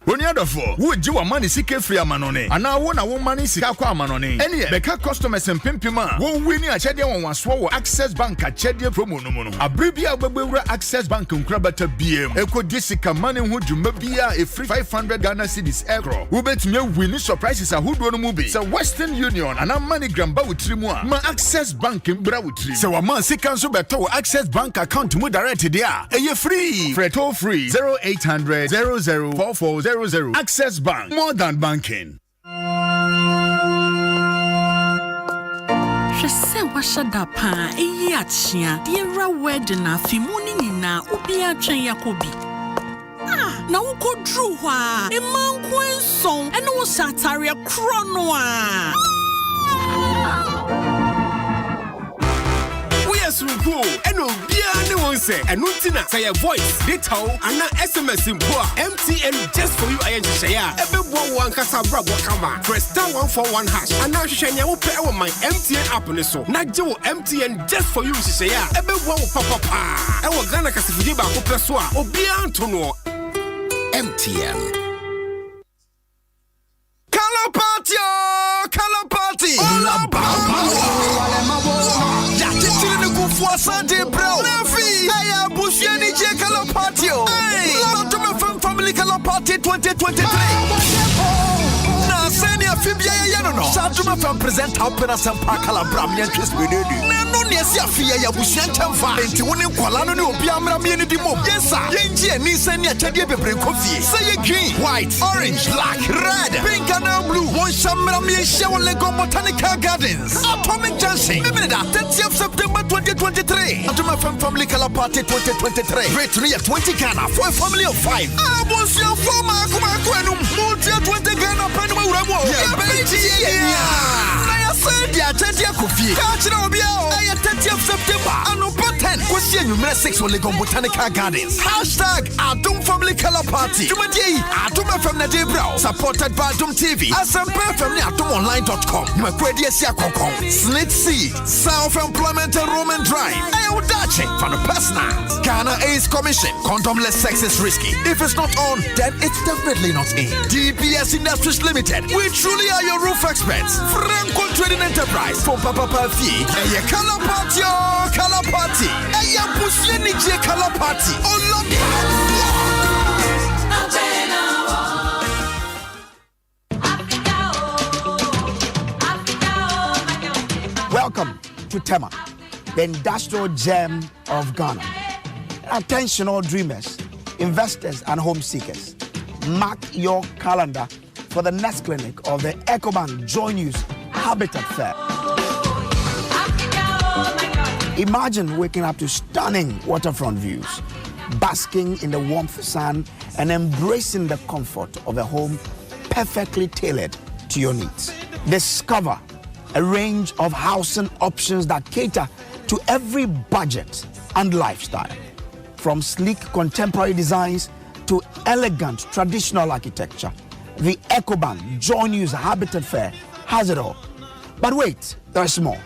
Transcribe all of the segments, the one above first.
When you for would you want money seek free amanone? And now one a woman is Sika Manone. Any Beka customers and Pimpima won't win a chedia on swallow access bank at chedia promo no. A bribia Babura access bank on Krabata BM. Eko Jessica money who do mabia a free 500 Ghana cedis aircraft. Who bet me winning surprises a hood one movie. So Western Union and a money gramba with Trimua. Ma access bank in Brawutri. So a man seek cancel beto access bank account to directed there. A ye free. Freto free 0800 004400. Access Bank. More than banking. She said, what should that pan? A yachia, dear wedding, a fimuni na ubia chen yakobi. Ah, now go drew wa, a man queen song, and no sataria chronoa. Sugo eno bia ne won say eno tina say your voice data and SMS mpo MTN just for you ayen share ebebo wan kasa brabo kama press *141# and now hwehwenya wo pe e my MTN app ne so na je wo MTN just for you share ebebo wo papa pa e wo Ghana kasifidi ba ko preso a obia nto no MTN Color party all about Sunday bro Nafi Aya Busheni J Color Party Adom Family Color Party 2023 Na Senia Fibia no Adom present Open Asampa Color Bramian Chris Bededi No Nesia Fia ya Bushen Temfa Enti woni kwala no ne obi amra me ni di mom Yes sir Yenji ni Senia Chade bebre kofi Say green white orange black red pink and blue One shamra me show Lego Botanical Gardens Atomic Junction Bibida 30th September 2023 Adom Family Color Party 2023 Rate 20 Ghana for a family of 5 was your former Kumakwenu Multi 20 Ghana Penuma Uramo I said ya 30th Kofi Catch no bia 30th September and number 10 question number 6 on Lego Botanical Gardens #Adom Family Color Party Jumadi Adom FM na Debra supported by Adom TV Asampa FM ni adomonline.com you credit sia konkon Slit Seed Self-Employment Enrollment Drive Ayodache for the personal Ghana AIDS Commission condomless sex is risky if it's not on then it's definitely not in DPS Industries Limited we truly are your roof experts Franco Trading Enterprise for Papa Fee Color Party Color Party Eya Busheni J Color Party Welcome to Tema, the industrial gem of Ghana. Attention all dreamers, investors and home seekers. Mark your calendar for the next clinic of the EcoBank Joy News Habitat Fair. Imagine waking up to stunning waterfront views, basking in the warmth sun and embracing the comfort of a home perfectly tailored to your needs. Discover a range of housing options that cater to every budget and lifestyle. From sleek contemporary designs to elegant traditional architecture, the EcoBank Joy News Habitat Fair has it all. But wait, there's more.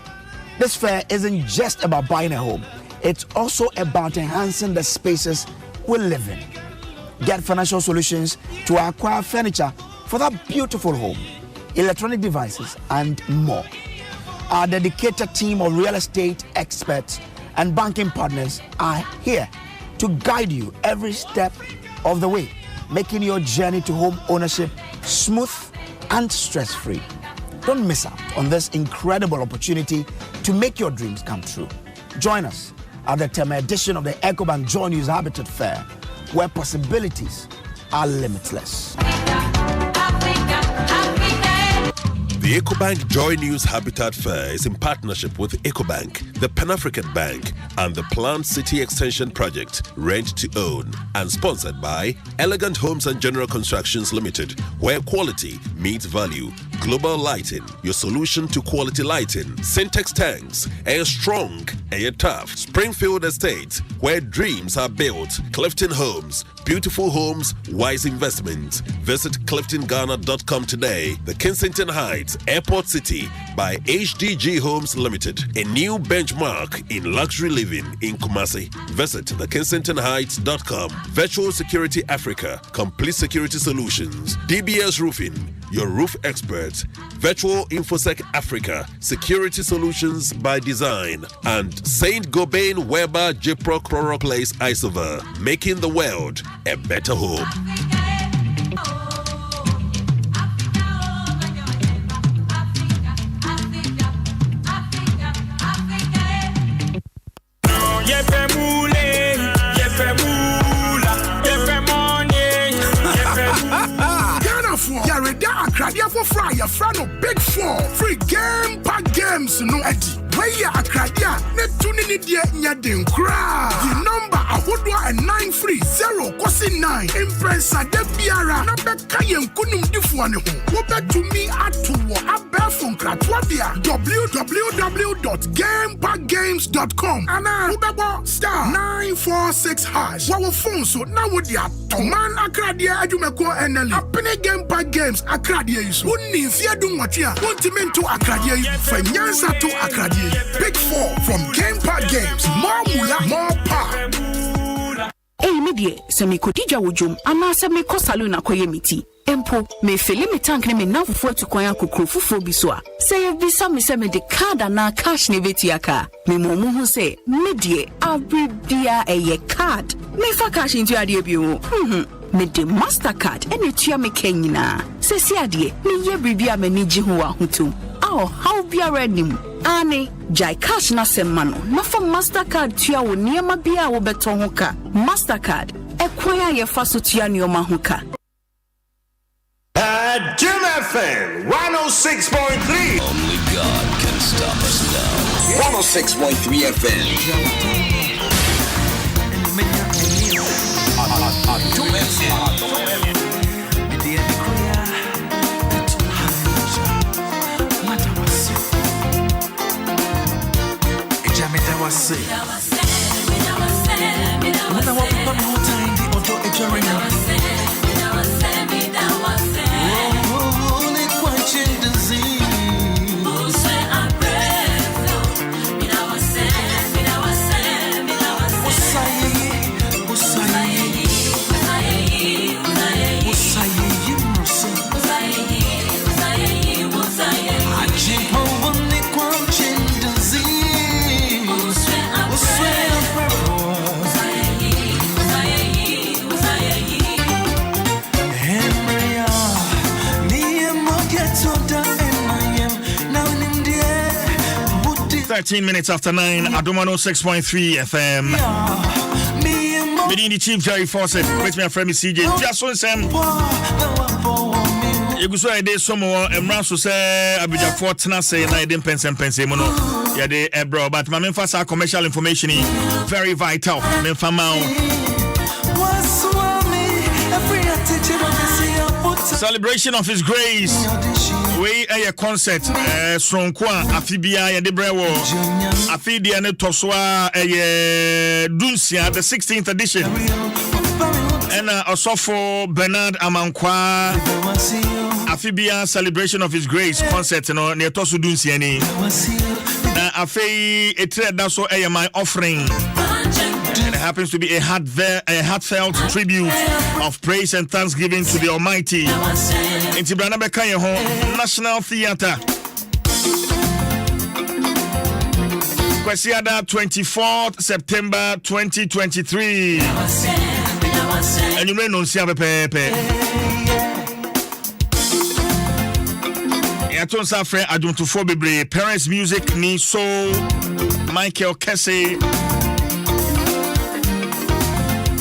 This fair isn't just about buying a home. It's also about enhancing the spaces we live in. Get financial solutions to acquire furniture for that beautiful home, electronic devices, and more. Our dedicated team of real estate experts and banking partners are here to guide you every step of the way, making your journey to home ownership smooth and stress-free. Don't miss out on this incredible opportunity to make your dreams come true. Join us at the Tema edition of the EcoBank Joy News Habitat Fair, where possibilities are limitless. The EcoBank Joy News Habitat Fair is in partnership with EcoBank, the Pan-African Bank, and the Planned City Extension Project, Rent to Own, and sponsored by Elegant Homes and General Constructions Limited, where quality meets value. Global Lighting, your solution to quality lighting. Syntex tanks, air strong, air tough. Springfield Estate, where dreams are built. Clifton Homes, beautiful homes, wise investment. Visit cliftonghana.com today. The Kensington Heights, Airport City by HDG Homes Limited. A new benchmark in luxury living in Kumasi. Visit thekensingtonheights.com. Virtual Security Africa, complete security solutions. DBS Roofing, your roof expert. Virtual InfoSec Africa, security solutions by design. And Saint Gobain Weber Jipro Chloroplace Isover, making the world a better home. Akradia for fry your friend of Big 4 free game pack games no Eddie. Where ya Akradia net tuning it yet nyadin cry. The number Ahodwa and 930 kosi 9 Impressa de Biara na beka yen kunum difuane ho. Wo bet to me at to abefun kratwadia www.gamepackgames.com ana ubebo star 946 hash. Wa phone so na wo dia man Akradia adumeko eneli. Apene game pack games Akradia isu. Woni fia dum watia. Wontimen to Akradia fanyansa to Akradia. Big 4 from Game Pack Games. More mula, more power. Hey, media, semi kotija wujum, ama semi ko salon akoye miti. Empo, me fele me tank ne me nafufu to kwanya kukufufu biswa. Say visa me se me de card na cash ne vetiaka. Me momu hu say, media, abribia eye card. Me fa cash into ade biu. Me de Mastercard ene tua me kenyina. Se si ade, me ye bribia me ni ji ho wa hutu. Aw, how be ready? Ane, jai cash na semano. Na for Mastercard tua wo niema bia wo beton ho ka. Mastercard, ekwaya ye fa so tua nioma ho ka. Adom FM 106.3. Only God can stop us now. 106.3 FM. Adom FM. Minutes after 9, Adom 106.3 FM. Meeting the Chief Jerry Fawcett, with me friend CJ. Dwaso Nsem. You go so I did some more. Emranso say Abuja Fort na say na Adom Mpensenpensenmu no. Yeah, they bro, but my main first commercial information is very vital. Me fama. Celebration of His Grace. We a concert Sonkwa Afibia ya Debrewo Afibia ne Toswa Dunsia the 16th edition and also for Bernard Amankwa Afibia Celebration of His Grace concert no ne Tosu Dunsia ni Afei etre da so my offering. And it happens to be a heartfelt tribute of praise and thanksgiving to the Almighty. In Tibrana Bekaye Home National Theatre. Kwesiada 24th September 2023. And you may not see a pepe. Yaton Safre Adom 106.3 Parents Music ni Soul Michael Kesse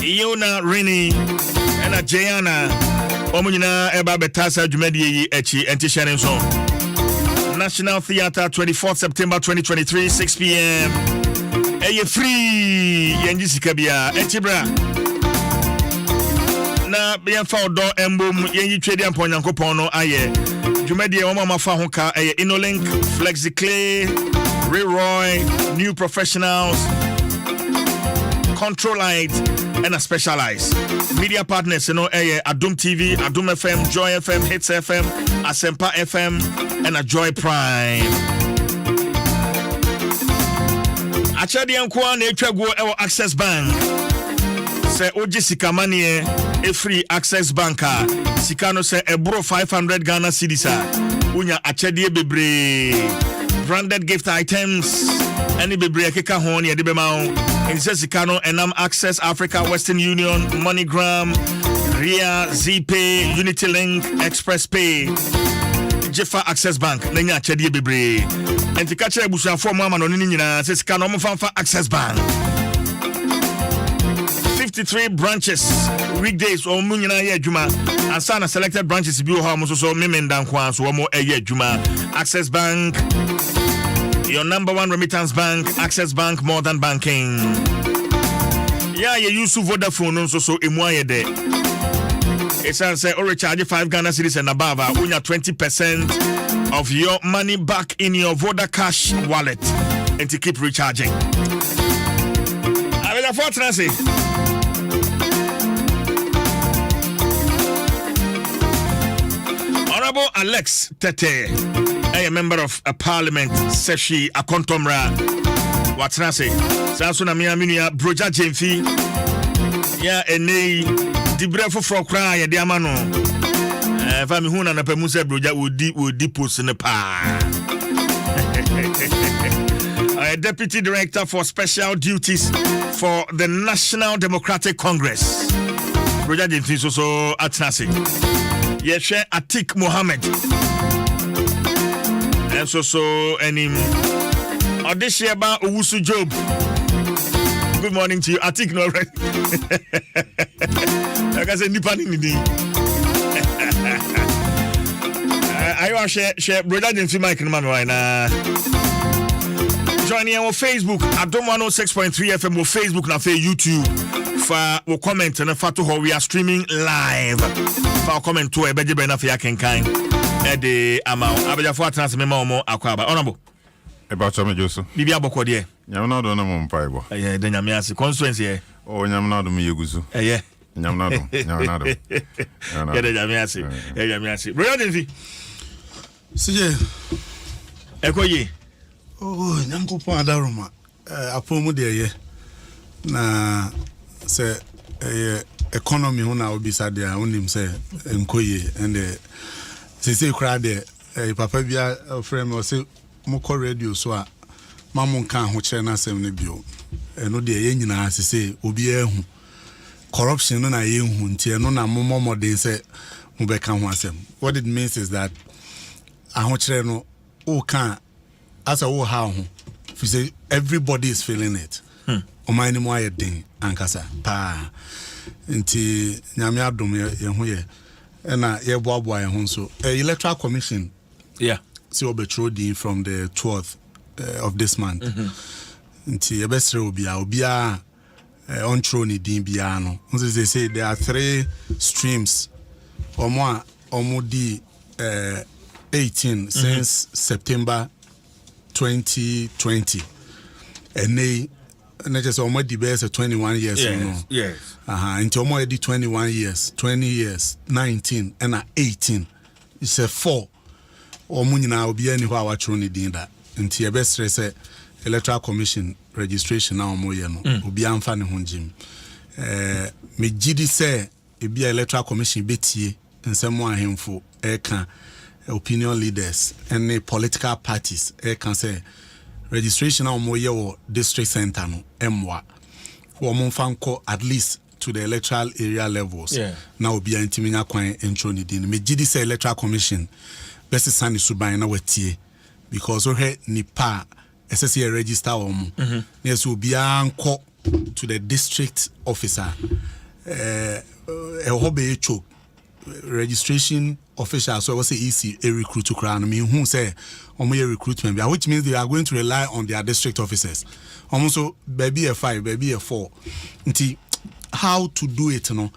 Iona Rini and Jayana Omunina Eba Betasa Jumedi Echi Antishanen Song. National Theatre 24th September 2023 6 p.m. Eye free Yenjisikabia Etibra. Na na yen fa odo embom yen yi twedi ampo nyankopon no aye dwumadi e mama fa ho ka Inolink, FlexiClay, Roy, New Professionals, Controlight, and a Specialized. Media partners, Adom TV, Adom FM, Joy FM, Hits FM, Asempa FM, and a Joy Prime. Achadi Ankwa ne Etwago ewo Access Bank. Se oji sika manie e free Access Banka. Sika no se ebro 500 Ghana cedis a. Unya achadi bebre. Branded gift items. Any bebre keka ho ne de bema ho. Inse sika no enam Access Africa, Western Union, MoneyGram, Ria, ZPay, Unity Link, Express Pay. Jefa Access Bank nenya achadi bebre. Enti ka kire busuafo mo ama no ni nyina se sika no mo fanfa Access Bank. 53 branches weekdays or munyina ye adwuma asana selected branches bi ho so memenda nkwa so mo eye adwuma. Access Bank, your number one remittance bank. Access Bank, more than banking. Yeah, you use Vodafone so emu ayede. It's say or recharge 5 Ghana cedis and above, unya 20% of your money back in your Voda Cash wallet and to keep recharging. I will fortunately Honorable Alex Tete, a member of a parliament, Seshi Akontomra. What's I say? Sansuna Miaminia, Broja Jemfi. Yeah, and the brefo for cry, the amano. Fami Huna na Pemuse Broja would deposit in the pa. Deputy Director for Special Duties for the National Democratic Congress. Broja Jemfi so Atnasi. Yes, Atik Mohammed. And so any Odesheba Owusu Job. Good morning to you, Atik. No, right? Like I said, Nipani Nidi. I want to share brother Jensi Mike man right now. Joining on Facebook, Adom 106.3 FM on Facebook na YouTube. For comment and for to how we are streaming live. For comment to ebeje be na for yakenkan. E de amount. Abeja for transfer me mo akwaba. Honorable. About some Joso. Bibi aboko de. Nyam na do na mo mpaibo. Eh de nyame ase constituency eh. Oh nyam na do me yeguzu. Eh. Nyam na do. Nyam na do. Ya de nyame ase. Ya nyame ase. Bro Denfi. Sije. Ekoyi. Oh nyankopon adaroma. Apomu de ye. Na se economy ho na obisa de a onim se enkoye and se kra de papa bia frame o se moko radio so a mamu kan ho kire na asem ne bio eno de ye nyina se obi ehu corruption no na ye hu ntie no na momodin se mo be kan ho asem. What it means is that aho kire no o kan as a wo ha ho fi say everybody is feeling it. Omani mo aye den ankasa pa nti nyame adom ye ho ye na ye boaboa ye ho so electoral commission see obetro from the 12th of this month nti ye besre obia on throne din bia no they say there are 3 streams omo di 18 since September 2020 and they just almost best 21 years. Yes. Until more 21 years, 20 years, 19 and 18. It's a 4. Or munina will be anywhere what you need that. Until your best say electoral commission registration now more will be unfunny hunjim. Me GD say it be electoral commission betie and someone him for opinion leaders and the political parties can say registration now more your district center no emwa wo mo fanko at least to the electoral area levels now be antiminya kwan entro ni din me gidi say electoral commission best sani suban na watie because we he nipa SSC register wo mo yes obi anko to the district officer hobe echo registration officials so was easy a recruit to crown me who say recruitment which means they are going to rely on their district officers almost so baby a 5 baby a 4 how to do it no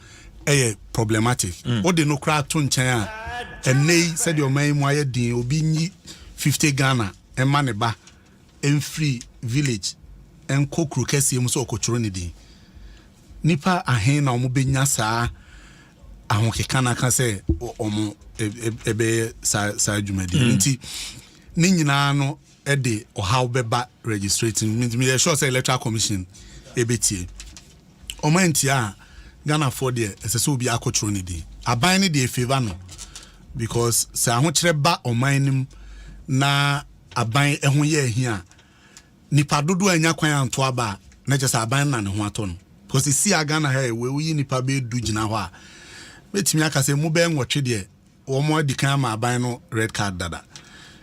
problematic. What they no crowd to nchen and nay said your man why din obi nyi 50 Ghana and maneba and free village and kokru kesi mu so okotro ni din. Nipa ahen na omo benya saa ahonke kana kan say omo ebe sa adwumadi. Nti ni nyina no e de ohaw beba registrating me sure say electoral commission ebetie. Omo entia Ghana for there ese obi akotro ni din. Aban ni de favor no because say ahokyere ba oman na aban ehun ye hia nipa dodo anya kwan anto aba na je say aban na ne ho ato no because see Ghana here we yi nipa be du gina ho a betimi aka say mu be nwotwe de wo mo di kan ma aban no red card dada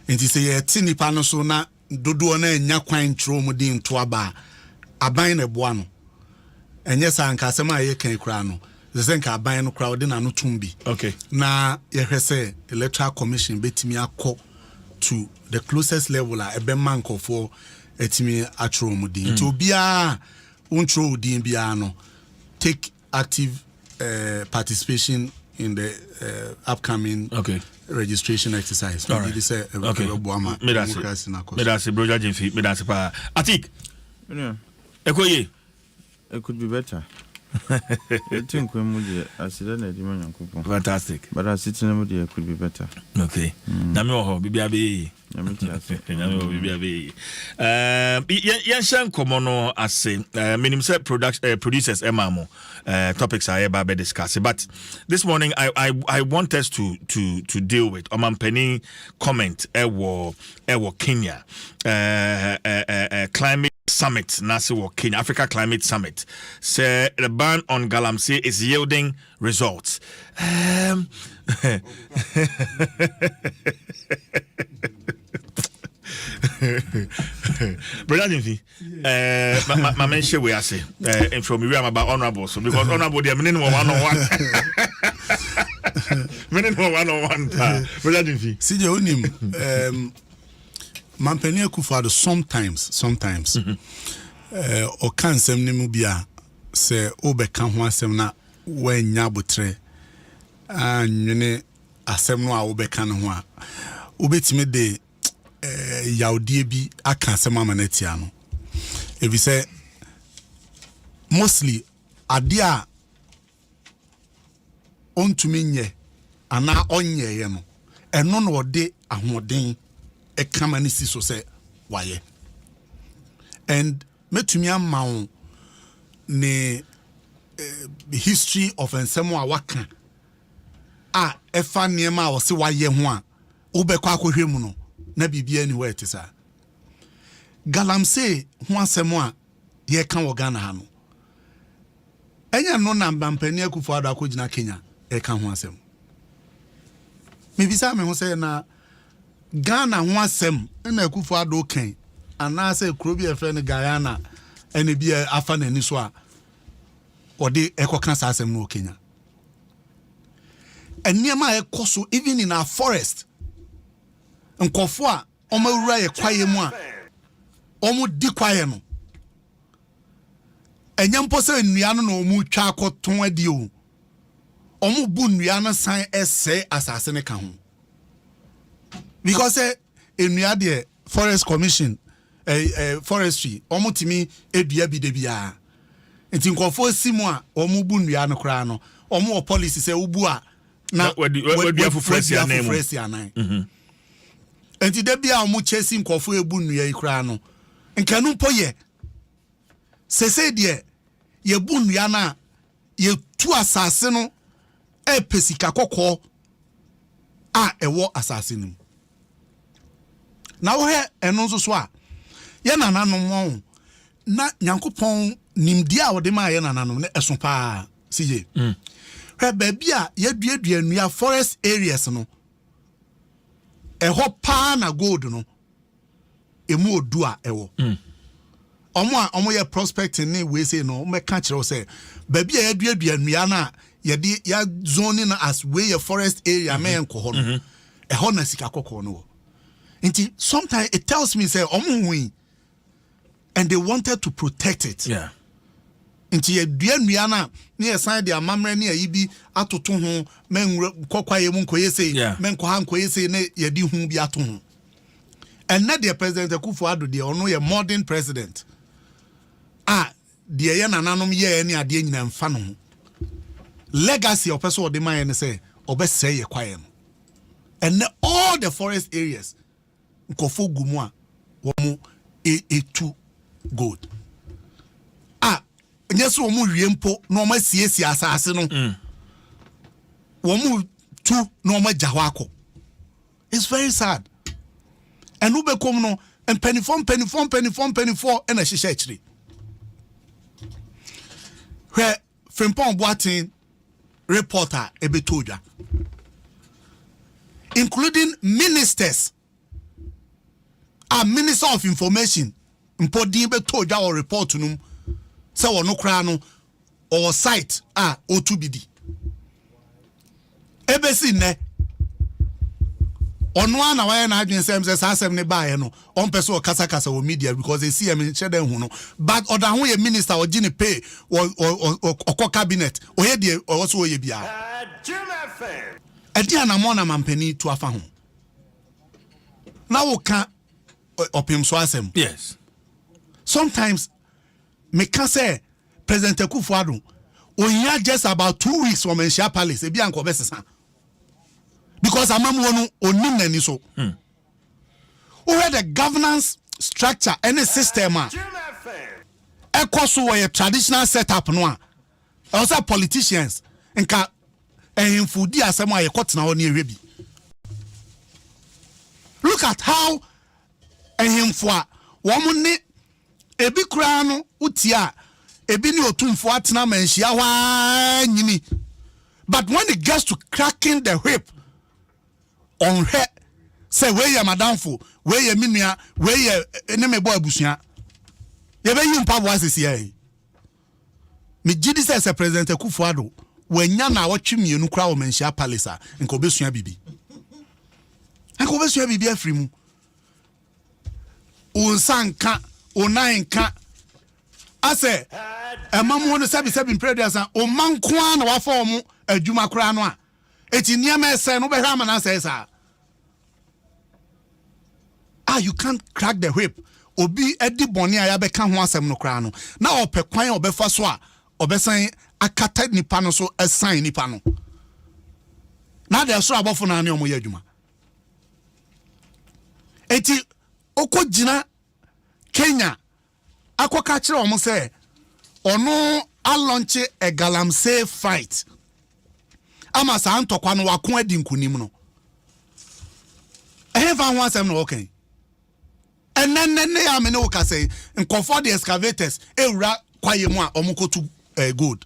enti say ye ti nipa no so na dodo na anya kwan tro mu di nto aba aban na boa no enye sa anka asem a ye kan kura no ze nka aban no kura de na no tumbi okay na ye hwese electoral commission betimi akọ to the closest level a ebe manko for etimi atro mu din to bia untro din bia no take active participation in the upcoming registration exercise. All right. Say okay. Medasi broja Jimfi medasi pa Atik. Yeah. Ekoye. It could be better. I think when we are fantastic. But I sit in the could be better. Okay. Nami bibi Yanshan Komono as minimum producers Emamo topics I ever discuss. But this morning I want us to deal with Omampeni comment ewo Kenya climate summit Nasi Kenya Africa Climate Summit. Say the ban on galamsey is yielding results. Brother Jimfi, my mention we are say, and from me, I'm about honorable, so because honorable, they are minimum 101. Minimum 101. Brother Jimfi, see the onim, Mpensenpensenmu sometimes, or can sem nimubia say obeka ho asem na when nyabotre, and yene asem no a obeka no ho a obetime de yaudie bi aka asem amanetia no if you say mostly adia ontumi nye ana onye ye no eno no ode ahoden e kama ni si so say waye and metumi amawo ne history of nsem a waka a efa niema a wo se waye ho a ubekwa akohwe mu no na bibia ni wet sa galamsey ho asem a ye kan wo Ghana ha no enya no na Mpensenpensenmu Akufo-Addo akogina Kenya e kan ho asem me bisa me ho say na Ghana ho asem na Akufo-Addo kan ana say krobi e friend Guyana ene bia afa na ni so a odi ekoka sa asem no Kenya eniema e koso even in our forest nkofo a omawura ye kwaye mu a omu di kwaye no enyampo se nnua no na omu twa akoton adi o omu bu nnua no san ese asase ne ka ho because nnua de forest commission forestry omu timi edua bi de bia enti nkofo simu a omu bu nnua no kra no omu o policy se ubu a na wadua fufresi anan enti de bia omu chesi nkofo ebu nnua yi kra no nkanu mpo ye sese de ye bu nnua na ye tu asase no e pesika kokko a ewo asase nim na wo he eno nso so a ye nananom won na nyankopon nimdi a wo de ma ye nananom ne eso pa siye he ba bia ye duadua nnua forest areas no eho pa na gold no emu odu a ewo omo ye prospecting ni we say no me ka kire say ba bia ye duadua nnua na ye de ya zone na as we ye forest area me enko ho no eho na sika kokko no nti sometimes it tells me say omo hui and they wanted to protect it. Yeah. nti ye dua nua na ne sign de amamre ne ayi bi atoto ho men kokwaye mu nkoyese men ko ha nkoyese ne ye di hu bi ato ho enne de president Akufo-Addo de ono ye modern president de ye nananom ye ne ade nyina mfa no ho legacy of person de man ne say obesre ye kwaye no enne all the forest areas nkofo gumu a wo mu etu gold nyeso wo mu wiempo no ma siesie asase no wo mu tu no ma jahwako. It's very sad. And ube kom no penny form and a shisha chiri where Frimpong Boatin reporter ebetoja including ministers minister of information mpodi betoja or report num se wono kra no or site O2BD ebesi ne ono na why na adwen sem se asem ne baaye no on person kasa o media because they see am share dem hu no but oda ho ye minister o gine pay or cabinet o ye de o so ye bia edi anamo na mampani to afa ho na wo ka opim so asem. Yes, sometimes me can say President Akufo-Addo o just about 2 weeks from Enshia Palace e bia nko besesa because amamu wonu onim nani so where the governance structure any system ekoso where traditional setup no a also politicians nka ehimfudi asem a yekotena ho ne ewebi. Look at how ehimfo a wo ne ebi kura no utia ebi ni otumfo atena manhia hwa nyini, but when it gets to cracking the whip on her say where ya madamfo where ya minua where ya eneme boy abusua ye be yimpa voices here me gidi say President Akufo-Addo wanya na watwe mienu kra wo manhia palace a nko besua bibi afri mu unsanka onanka ase emamu no sabi predators o manko na wa form adwuma kra no a eti niam ese no be hwa mana say sa you can't crack the whip obi edi boni aya be ka ho asem no kra no na opekwan obefa so a obesan akata nipa no so asan nipa no na de so abofo na ne omoye adwuma eti okogina Kenya akoka kire omo say ono a launch a galamsey fight ama sa antokwa no wako adi nkunim no eheva ho asem no okay enenne ya me no ka say nkofo the excavators ewura kwaye mu a omo kotu gold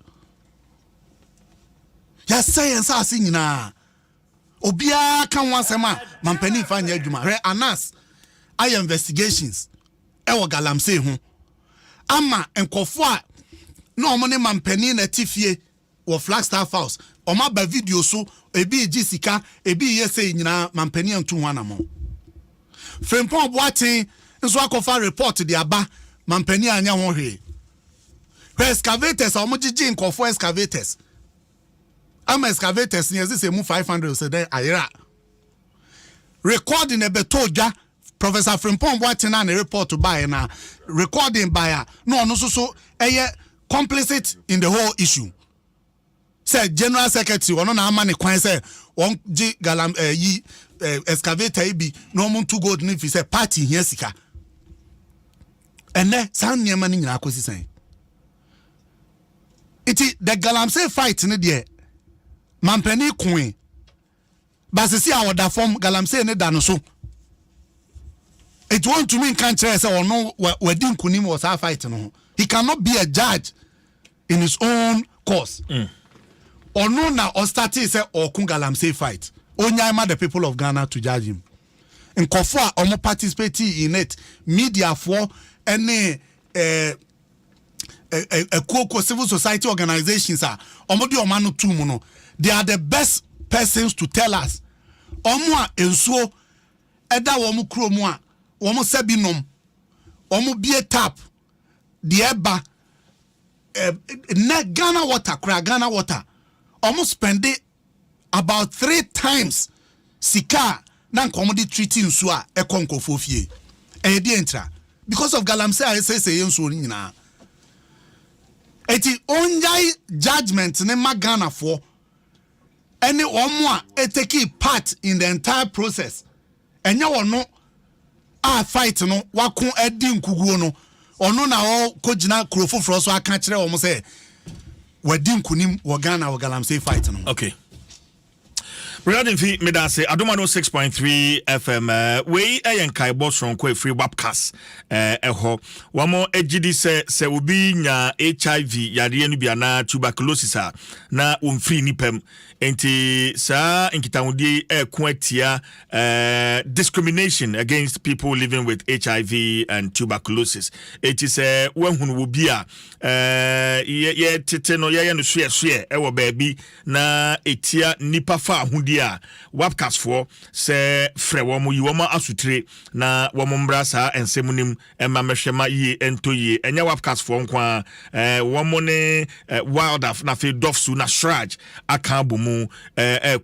ya science asi nyina obia kan ho asem a mampani fa nya adwuma re anas I investigations ewo galamsey ho ama nkofo a no omo ne mampani na tifie wo Flagstaff House oma ba video so ebi jisika ebi yese nyina mampani antu ho anamo Frimpong Boatin nso akofa report de aba mampani anya ho hwe excavators omo gigi nkofo excavators ama excavators ne yese mu 500 so then ayira recording ebetoja Professor Frimpong Boatin na report to buy na recording by no so eye complicit in the whole issue. Say General Secretary ono na amane kwan say won gi galam excavator bi no mun to gold ni fi say party here sika. Ene san niam ni nyina akosi san. Iti the galamsey fight ni de mampani queen. Basisi awoda form galamsey ne da no so. It want to mean can't say or no wedding kunim was our fight no. He cannot be a judge in his own cause. Or no na or start say or kungalamsey fight. Onyama the people of Ghana to judge him. And Kofua omo participate in it. Media for any a civil society organizations are omo di omanu tumuno. They are the best persons to tell us. Omo enso eda womu kromwa omo sebinom omo bie tap the eba Ghana water almost spend it about 3 times sika na commodity treaty nso a ekonkofo fie e dey entra because of galamsey I say nso ni nyina eti onjai judgment ne magana for any omo a take part in the entire process enya wono a fight no wako edi nkuguo no ono na o kogina krofoforo so aka kire omo say wadi nkunim wo Ghana wo galamsey fight no. Okay. Regarding fee, me da say Adom 106.3 FM. We ayen kai boss from ko free webcast. Eho. Wamo ejidi se obi nya HIV yare no bia na tuberculosis na umfri nipem. Enti sa nkitawudi kwatia discrimination against people living with HIV and tuberculosis. It is wenhunu wo bia ye tete no ye no hwe ewo baabi na etia nipa fa ahudi a webcast for se frewo mo yiwo asutre na wo mbra sa ensemunim emma mehwema yi entoyi enya webcast for nkwa wo mo ne wildaf na fe dofsu na shraj akabo mu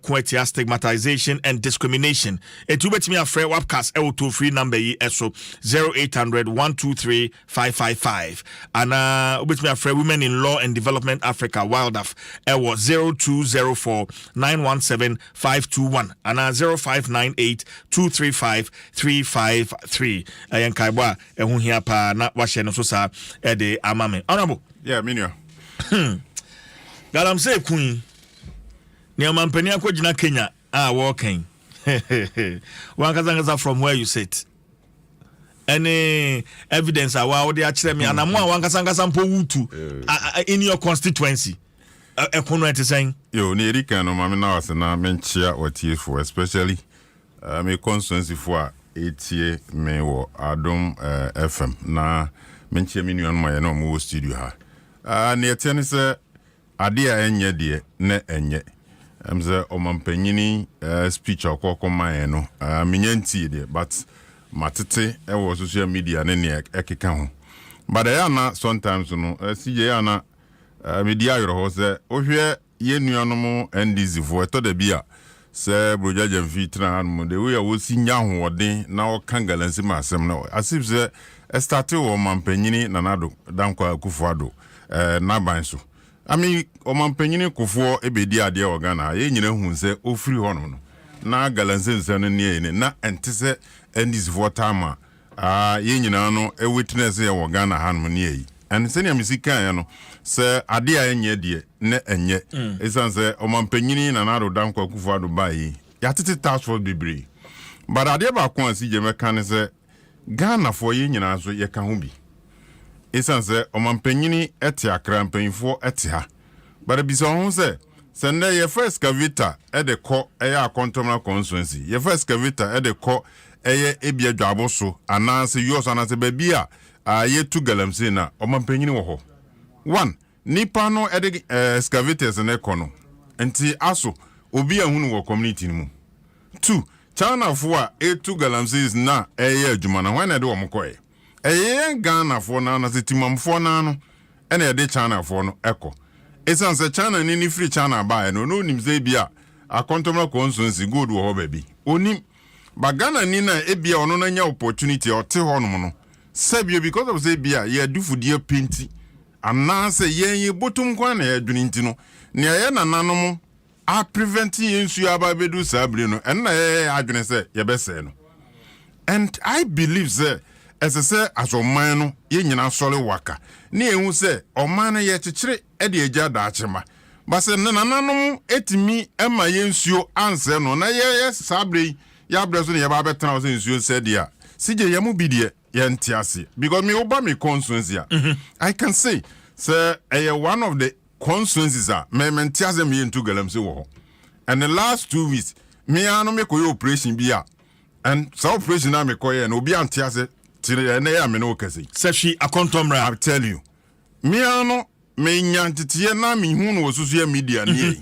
kwatia stigmatization and discrimination etubetimi afre webcast to free number yi eso 0800 123 555 ana ubetimi afre women in law and development Africa wildaf 0204 917 521 ana 0598 235 353 ayen kaibwa ehu hia pa na wahye no so sa de amame honorable yeah minio galamsey queen ni amampani akogina Kenya walking one kazangaza from where you sit any evidence awa de akire me anamu a one kazangaza mpo wutu in your constituency ekono etisen yo ni erika no mame na wase na menchia watie for especially me constituency for etie me wo Adom FM na menchia me nuan ma no mo studio ha ne etene se ade a enye de na enye emze omampanyini speech akokoma no menyanti de but matete ewo social media ne ne ekeka ho but na sometimes no CJ na media yoro se ohwe ye nuanom NDC fo eto da bia se brojaja mfitra no de we wo sinya hoɔden na o kan galansi masem no asif se start wo mampanyini nanado dankwa akufuado na banso ami omampanyini kufuo ebedi ade o Ghana ye nyina hu se ofiri hono no na galansi nsano ne ne na entese NDC fo tama ye nyina no e witness ye wo Ghana hanum ne yi and senior misika ya no se ade a enye de ne enye esanse omampanyini nanado dankwa akufuado bayi ya tete task force bibiri but ade ba ko asije meka ne se Ghana fo ye nyina so ye ka ho bi esanse omampanyini ete akra mpanyifo ete ha but bi so ho se sende ye first cavita e de ko eya controversial constituency ye first cavita e de ko eye ebia dwabo so ananse yos ananse baby a ye tu galamsey na omampanyini wo ho one nipa no e de excavators na ekono enti aso obi ahunu wo community ni mu two China fo a etu galamsey na eye adwuma na hwan na de wo mkoe eye Ghana fo na na setimamfo na no ene e de China fo no eko esanse China ni free China ba no no nimze bia akontomra constituency good wo ho baby onim bagana ni na ebia ono na nya opportunity ote ho no no sebio because of say bia ye dufudie penti ananse ye botum kwa na adwuni ntino ne ye nananom a prevent yensu aba bedu sabri no en na ye adwene se ye bese no and I believe say as oman no ye nyina sole waka ne ehu se oman ye kekere e de agya da achema base nananom etimi ema yensuo anse no na ye sabri ya breso ne ye ba betena o yensuo se dia sije ye mu bidie ye ntiase because me oba me constituency I can say one of the constituencies me ntiase me into galamsey wo and the last 2 weeks me anu me koyo operation bia and so operation na me koye na obi antiase tire na ya me no kase seshi akontomra I tell you me anu me nyantitie na me hu no social media ni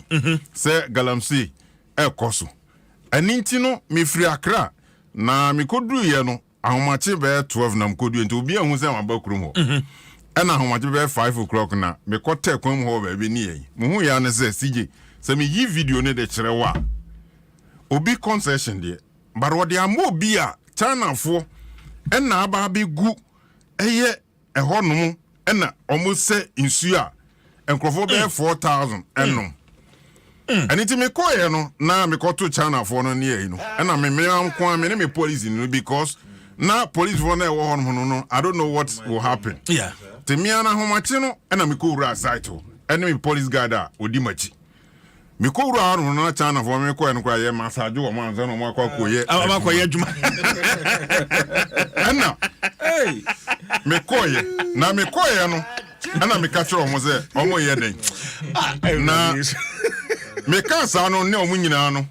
se galamsey ekoso aninti no me free Accra na me koduru ye no ahomache be 12 na mkodu enti obi ehun se mabakuru ho ɛna ahomaje be 5 o'clock na me kote kwam ho ba bi ni yi mo hu ya ne se CJ se me yi video ne de kire wa obi concession de baro de amo bi a China fo ɛna aba bi gu ɛyɛ ɛhɔ nom ɛna ɔmo se nsu a enkrofo be 4,000 ɛnom ɛni ti me koye no na me koto China fo no ne yi no ɛna me am kwa me ne me police no because na police for na ɛwɔ hɔ no I don't know what will happen. Yeah. Temia na homachi no ɛna me ko wura site ho ɛne me police guard a odi machi. Me ko wura no na China for me ko no kwa ye massage wo man so no mo akwa koye. Amakoye adwuma. Ɛna me koye na me koye no ɛna me ka kyerɛ mo sɛ ɔmo ye den. Na me ka sa no ne ɔmo nyina no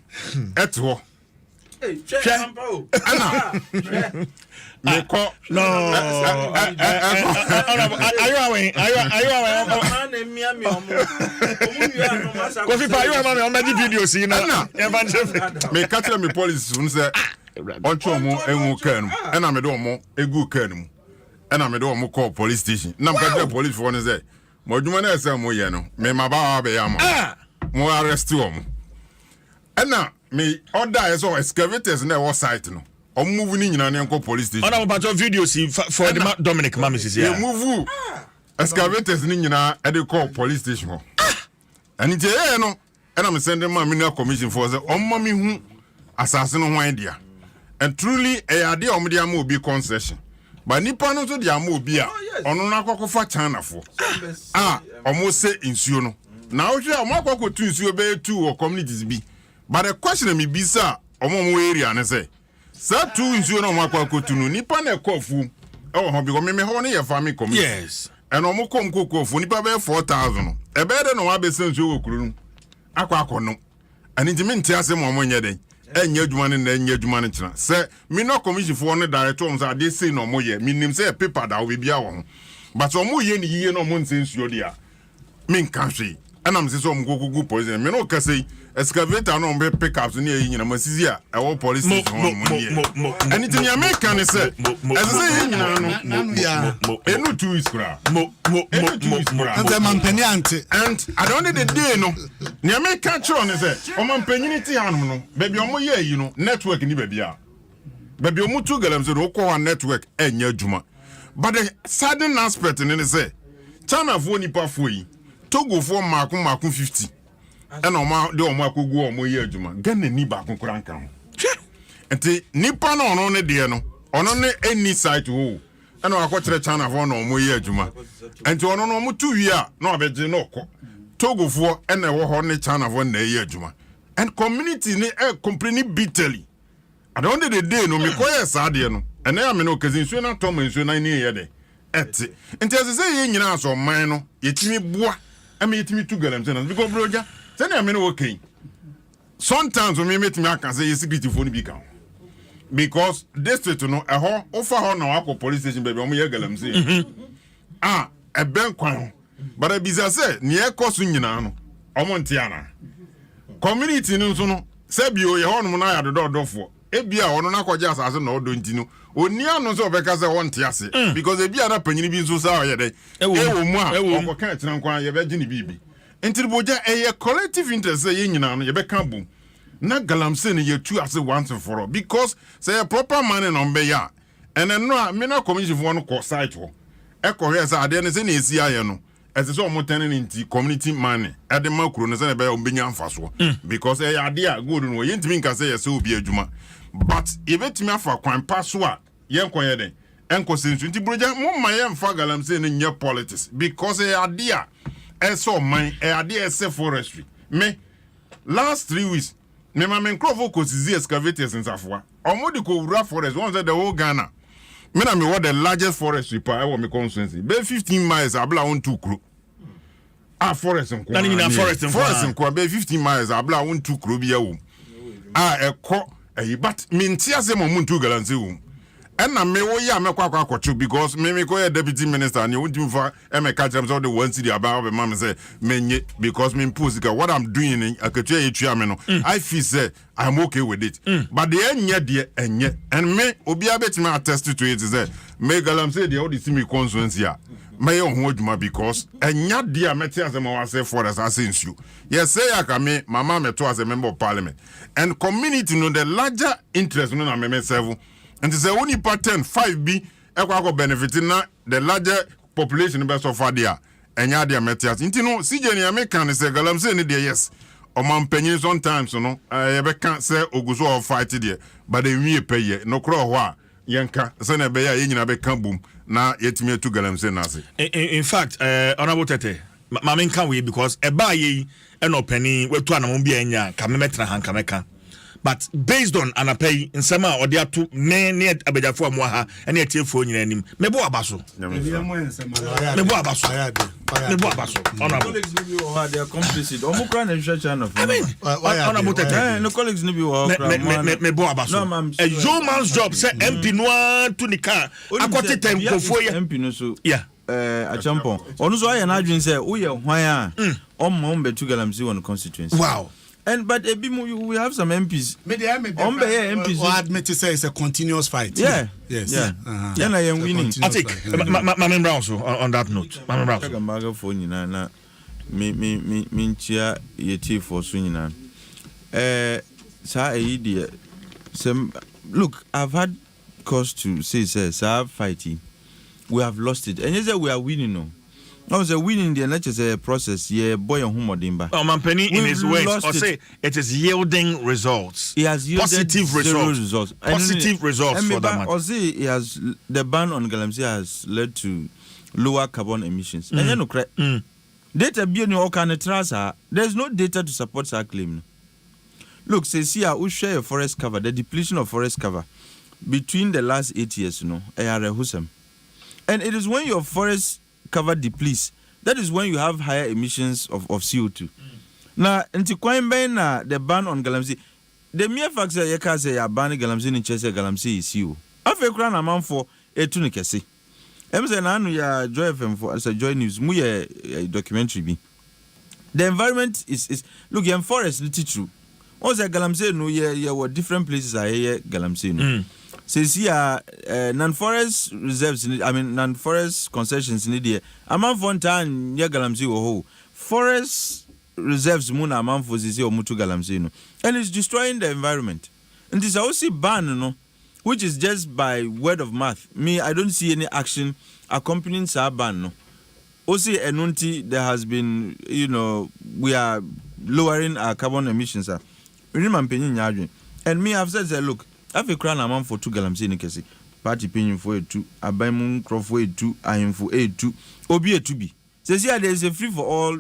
ɛte hɔ. Anna. Me call no. Are you away? Kofi pa you am on the video see na. Me catch me police un say oncho mo enwu kan mu. Ɛna me do mo egu kan mu. Ɛna me do mo call police station. Na me catch police for ne say mo adwuma na ɛsɛ mo ye no. Me ma ba be ya mo. Mo arrest wo mo. Ɛna me order eso excavators na wo site no. O move ni nyina ne enko police station. Ona about video see for the Dominic Mamisis here. You move excavators ni nyina e dey call police station ho. And it no and I'm sending my mineral commission for the mommy who assassin on idea. And truly a idea of media will be concession. But Nippon to the Amu Bia on Nako China for almost say in Suno. Now you are more cocoa to obey 2 or communities be. But the question me be sir or more area and say, Sir 2 in Suno Mako to Nippon a cofu. Oh, because me honey a family community. Yes. And almost come cocoa for Nipa 4,000. A better no abe sense you crew. Aqua no. And intimate as a moment yet. And yet one and then yet man. Sir, me no commission for one directors are they say no more yet. Meaning say a paper that will be our. But some more yen no months since your dear. Mean country. And I'm saying some go poison. Me no can say excavator no be pickups near in Masizia. Our police station. Anything you make can say. As I say, no 2 is crap. And I don't need the day no. Near make catch on is it. Man penity no. Baby omo ye you know network ni baby a. Baby omo 2 galamsey no ko network enya juma. But the sudden aspect in say China fo nipa fo yi. Togo for Markum 50. And Oma de Oma could go on my year, Juma. Gan the Niba Kunkran. And the Nippon on the dear no, on any side to who. And I got the China for no more year, Juma. And to on 2 years, no, I bet you no. Togo for and I walk on the China for the year, Juma. And community completely bitterly. I don't need the day no me quite sadiano. And I am no cousin, so not Tom and so 9 years. And as I say, you know, so mine, it's me bois. I meet me 2 galamsey because broja. Then I mean okay. Sometimes when we meet me, I can say it's secret phone become because district no a ho offer ho na wako police station baby omo ye galamsey. A ben kwan. But I bisa say near cost nyina no omo ntiana. Community no so no say bi o ye ho no na ya do for. Ebia ono na kwaje asase na odo ntino. Oni anu so obeka say won tiase because ebia na panyini bi nso sa o ye dey. Ewo mu a okọ kan tena nkwan ye be gini bibi. Intriboja a collective interest say nyina no ye be kan bom. Na galamsey ne ye tu ase once for all because say a proper man no be ya. And no me na commission for no ko site ho. E ko here say ade ne say na esi aye no. Ese so mo tene nti community man e de makro no say na be ombenya mfaso because e ade a good no ye ntimi nka say ye se obi adwuma. But ebetimi afa kwan paso a ye nkon ye den. Enko sensu nti broja mo ma ye mfa galamsey ne nye politics because e ade a so mine ade se forestry. Me last 3 weeks me ma men crofo ko sizi excavators in Safwa. Omodi ko wura forest one say the whole Ghana. Me na me what the largest forestry pa e me constituency. Be 15 miles abla on 2 kro. Forest nko. Na ni forest nko be 15 miles abla on 2 kro bi ya wo. Ekọ but me ntia se mo muntu galamsey wo. And na me wo ya me kwa kwachu because me ko ye deputy minister and you won't for me catch them so the one city about the mama say menye because me impose what I'm doing in akatua etua me no I feel say I'm okay with it but the enye de enye and me obi abetime attest to it say me galamsey de all the see me constituency a may on Wodma because and yet dear Metias and I say for us, I since you. Yes, say I can me, my mamma to as a member of parliament. And community know the larger interest no na 7. And it's only pattern 5B, equal benefiting na the larger population best of Fadia. And ya dear Metias. Intino, CJ American is a galamsey ni dear yes. Or Mampenny sometimes, you know, I ever can't say Oguzo or fight it, but they me pay no crow. Yanka, Sana Beya, Yinabe boom. Na yetime to galamsey nasi. In fact, honorable Tete, mamin can we because a buy an opening we to anambi enya kamemetra han kameka. But based on anapay in sama or there two men near abedafo moha and yet phone in mebo abaso. Mebo abaso. Honorable. They are complicit. Omukran and Shachan of honorable Tete. No colleagues nibi mebo abaso. A yeoman's job say MP no to nika. Akwate time kofo ya MP no so. Yeah. A champon. Onu so aye na adwin say we hwan a ommo to galamsey on constituency. Wow. And but we have some MPs. MPs. Or admit to say it's a continuous fight. Yeah. Yes. Yeah. Yeah. I am winning. I think Mamin Brown on that note. Mamin Brown. Kagabaga for na me chia yeti for swingina. Sa idea. Look, I've had cause to say sir fighting. We have lost it. And you say we are winning no. I was winning the natural process. Yeah, boy on Humodimba. Oh, Mampenny in his words, or say it is yielding results. He has yielded positive results. Positive results for that matter. Or say he has the ban on galamsey has led to lower carbon emissions. And you know, data being all kind of trasa. There's no data to support that claim. Look, says here we share forest cover, the depletion of forest cover between the last 8 years, you know, and it is when your forest cover depletes, that is when you have higher emissions of CO2. Now, na the ban on galamsey, the mere fact that you can say you ban galamsey in Chester galamsey is you. After crown amount for a tunicasi. Say na ya Joy FM for as a Joy News, mu a documentary be. The environment is look in forest little true. Also galamsey no ye were different places are here galamsey no. Says here, non-forest reserves, non-forest concessions in the amount for time, near galamsey or forest reserves, moon amount for Zizi or Mutu galamsey, and it's destroying the environment. And this also ban, no, which is just by word of mouth. Me, I don't see any action accompanying sa ban, no. Also, enunti, there has been, we are lowering our carbon emissions. And me, I've said, look. Afi crown amount for 2 galamsey ni kesi. Party paying for 2, Abaimun crop for 2, Ahim for 2, Obi a 2B. Says here there is a free for all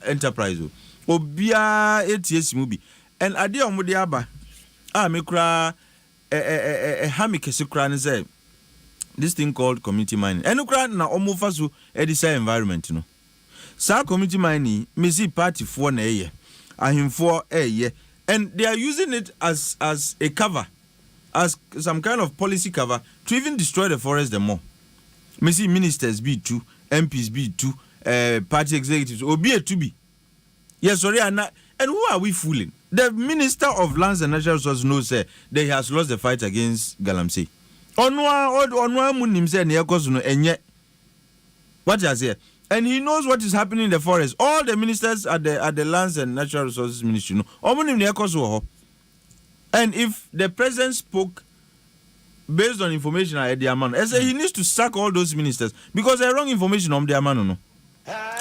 enterprise. Obia 8 years movie. And Adia Mudiaba, me cry a hammy kesi crown say this thing called community mining. And you cry na omofasu edisa environment, Sa community mining, me see party for na year. Ahim for a year. And they are using it as a cover. As some kind of policy cover to even destroy the forest the more. Me see ministers be 2, MPs be 2, party executives or be a 2B. Yes, sorry, and who are we fooling? The Minister of Lands and Natural Resources knows that he has lost the fight against galamsey. Onwa munim say near kosuno enye. What is here? And he knows what is happening in the forest. All the ministers at the Lands and Natural Resources Ministry know. Omunim near kosuno. And if the president spoke based on information at the amount, I say he needs to sack all those ministers because they're wrong information on the amount. No,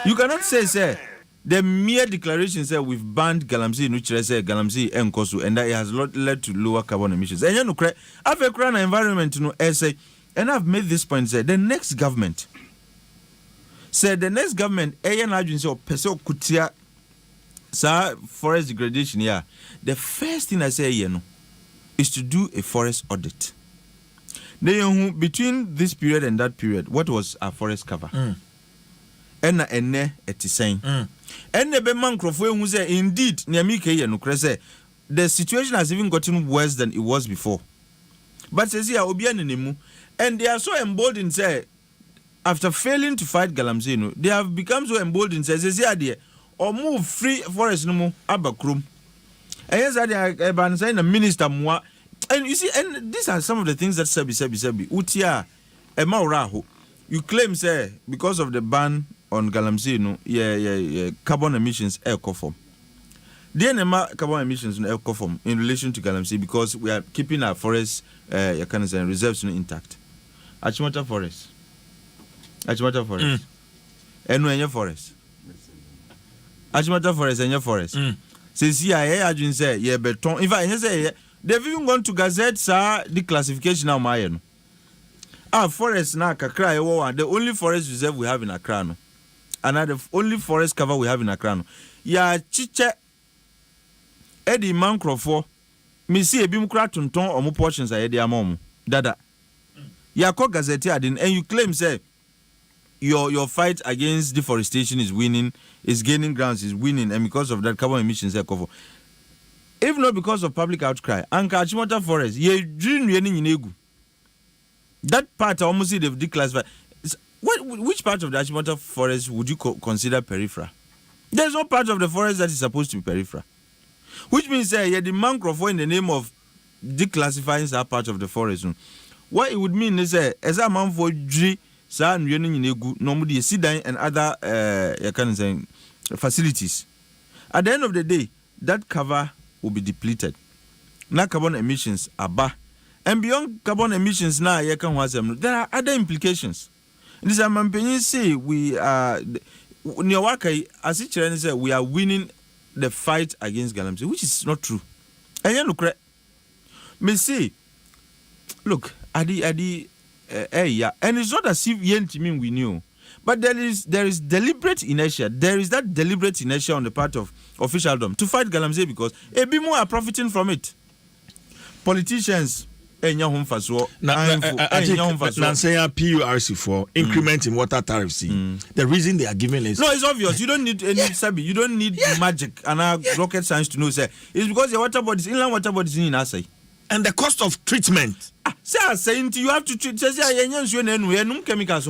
you cannot say the mere declaration say we've banned galamsey, which I say galamsey and kosu, and that it has led to lower carbon emissions. And you know, after crime environment, say, and I've made this point. Say the next government, agency or person kutia. Sir, forest degradation, yeah. The first thing I say here is to do a forest audit. Between this period and that period, what was our forest cover? And the man who say indeed, the situation has even gotten worse than it was before. But says here, and they are so emboldened, say, after failing to fight galamsey, they have become so emboldened, says here, or move free forest no more abakrum. And yes, I ban saying a minister moi. And you see, and these are some of the things that Sebi Utia Emauraho. you claim say because of the ban on galamsey no carbon emissions air form. The carbon emissions air form in relation to galamsey because we are keeping our forests reserves intact. Achimota forest. Enu enye forest. Achimota forest enye forest. Since I say yeah beton. In fact, say they've even gone to Gazette the classification now my no. Our forest na Kakra the only forest reserve we have in Accra no. And the only forest cover we have in Accra no. Ya chiche Eddie Mankrofo me see ebim kra tonton omo portions aye de amom. Dada. Ya ko Gazette and you claim say your fight against deforestation is winning, is gaining grounds, is winning, and because of that carbon emissions are covered. If not because of public outcry, Anka Achimota Forest, ye dream in Egu. That part almost they've declassified. Which part of the Achimota Forest would you consider peripheral? There's no part of the forest that is supposed to be peripheral. Which means the mangrove in the name of declassifying that part of the forest. What it would mean is as a man for G. Normally Sidan and other facilities. At the end of the day, that cover will be depleted. Now carbon emissions are bad. And beyond carbon emissions now there are other implications. This is say we are as each say we are winning the fight against galamsey, which is not true. And look, me say, look, Adi and it's not as if Yentimin we knew, but there is deliberate inertia. There is that deliberate inertia on the part of officialdom to fight galamsey because Ebimo are profiting from it. Politicians, PURC for increment in water tariffs. The reason they are giving is no, it's obvious. You don't need any sabi. You don't need magic and rocket science to know. Say it's because the water bodies, inland water bodies in Asai. And the cost of treatment. Saying you have to treat. Chemicals.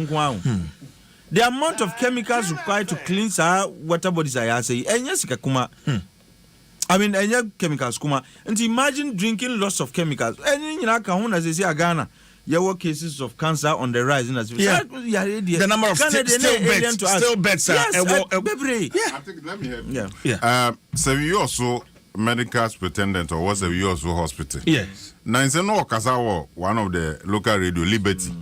The amount of chemicals required to cleanse our water bodies, I say, I mean, chemicals kuma. And imagine drinking lots of chemicals. And in as they say, Ghana, there were cases of cancer on the rise. The number of still beds. I think let me help you. So you also medical superintendent or was a also hospital. Yes. Now in no Kasawa, one of the local radio Liberty.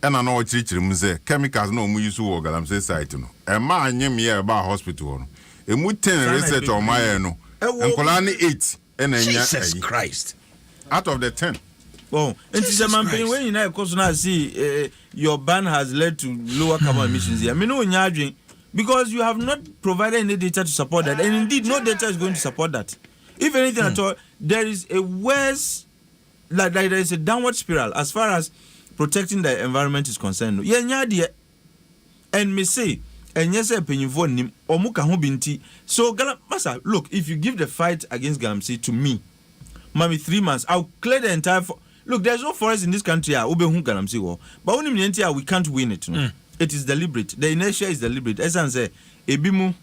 And I know say chemicals no mu use wo galamsey site no. E ma anyem ye ba hospital no. E mu 10 research on my no. Enkola ni 8 and Jesus Christ. Out of the 10. Oh, and it's a man when you know cause now see your ban has led to lower carbon emissions here. I mean no nyadwen because you have not provided any data to support that, and indeed no data is going to support that. If anything at all, there is a worse, like there is a downward spiral as far as protecting the environment is concerned. And me say, and yes, so look, if you give the fight against galamsey to me, maybe 3 months, I'll clear the entire. Look, there's no forest in this country. But only we can't win it. It is deliberate. The inertia is deliberate. As I say, Ebimu.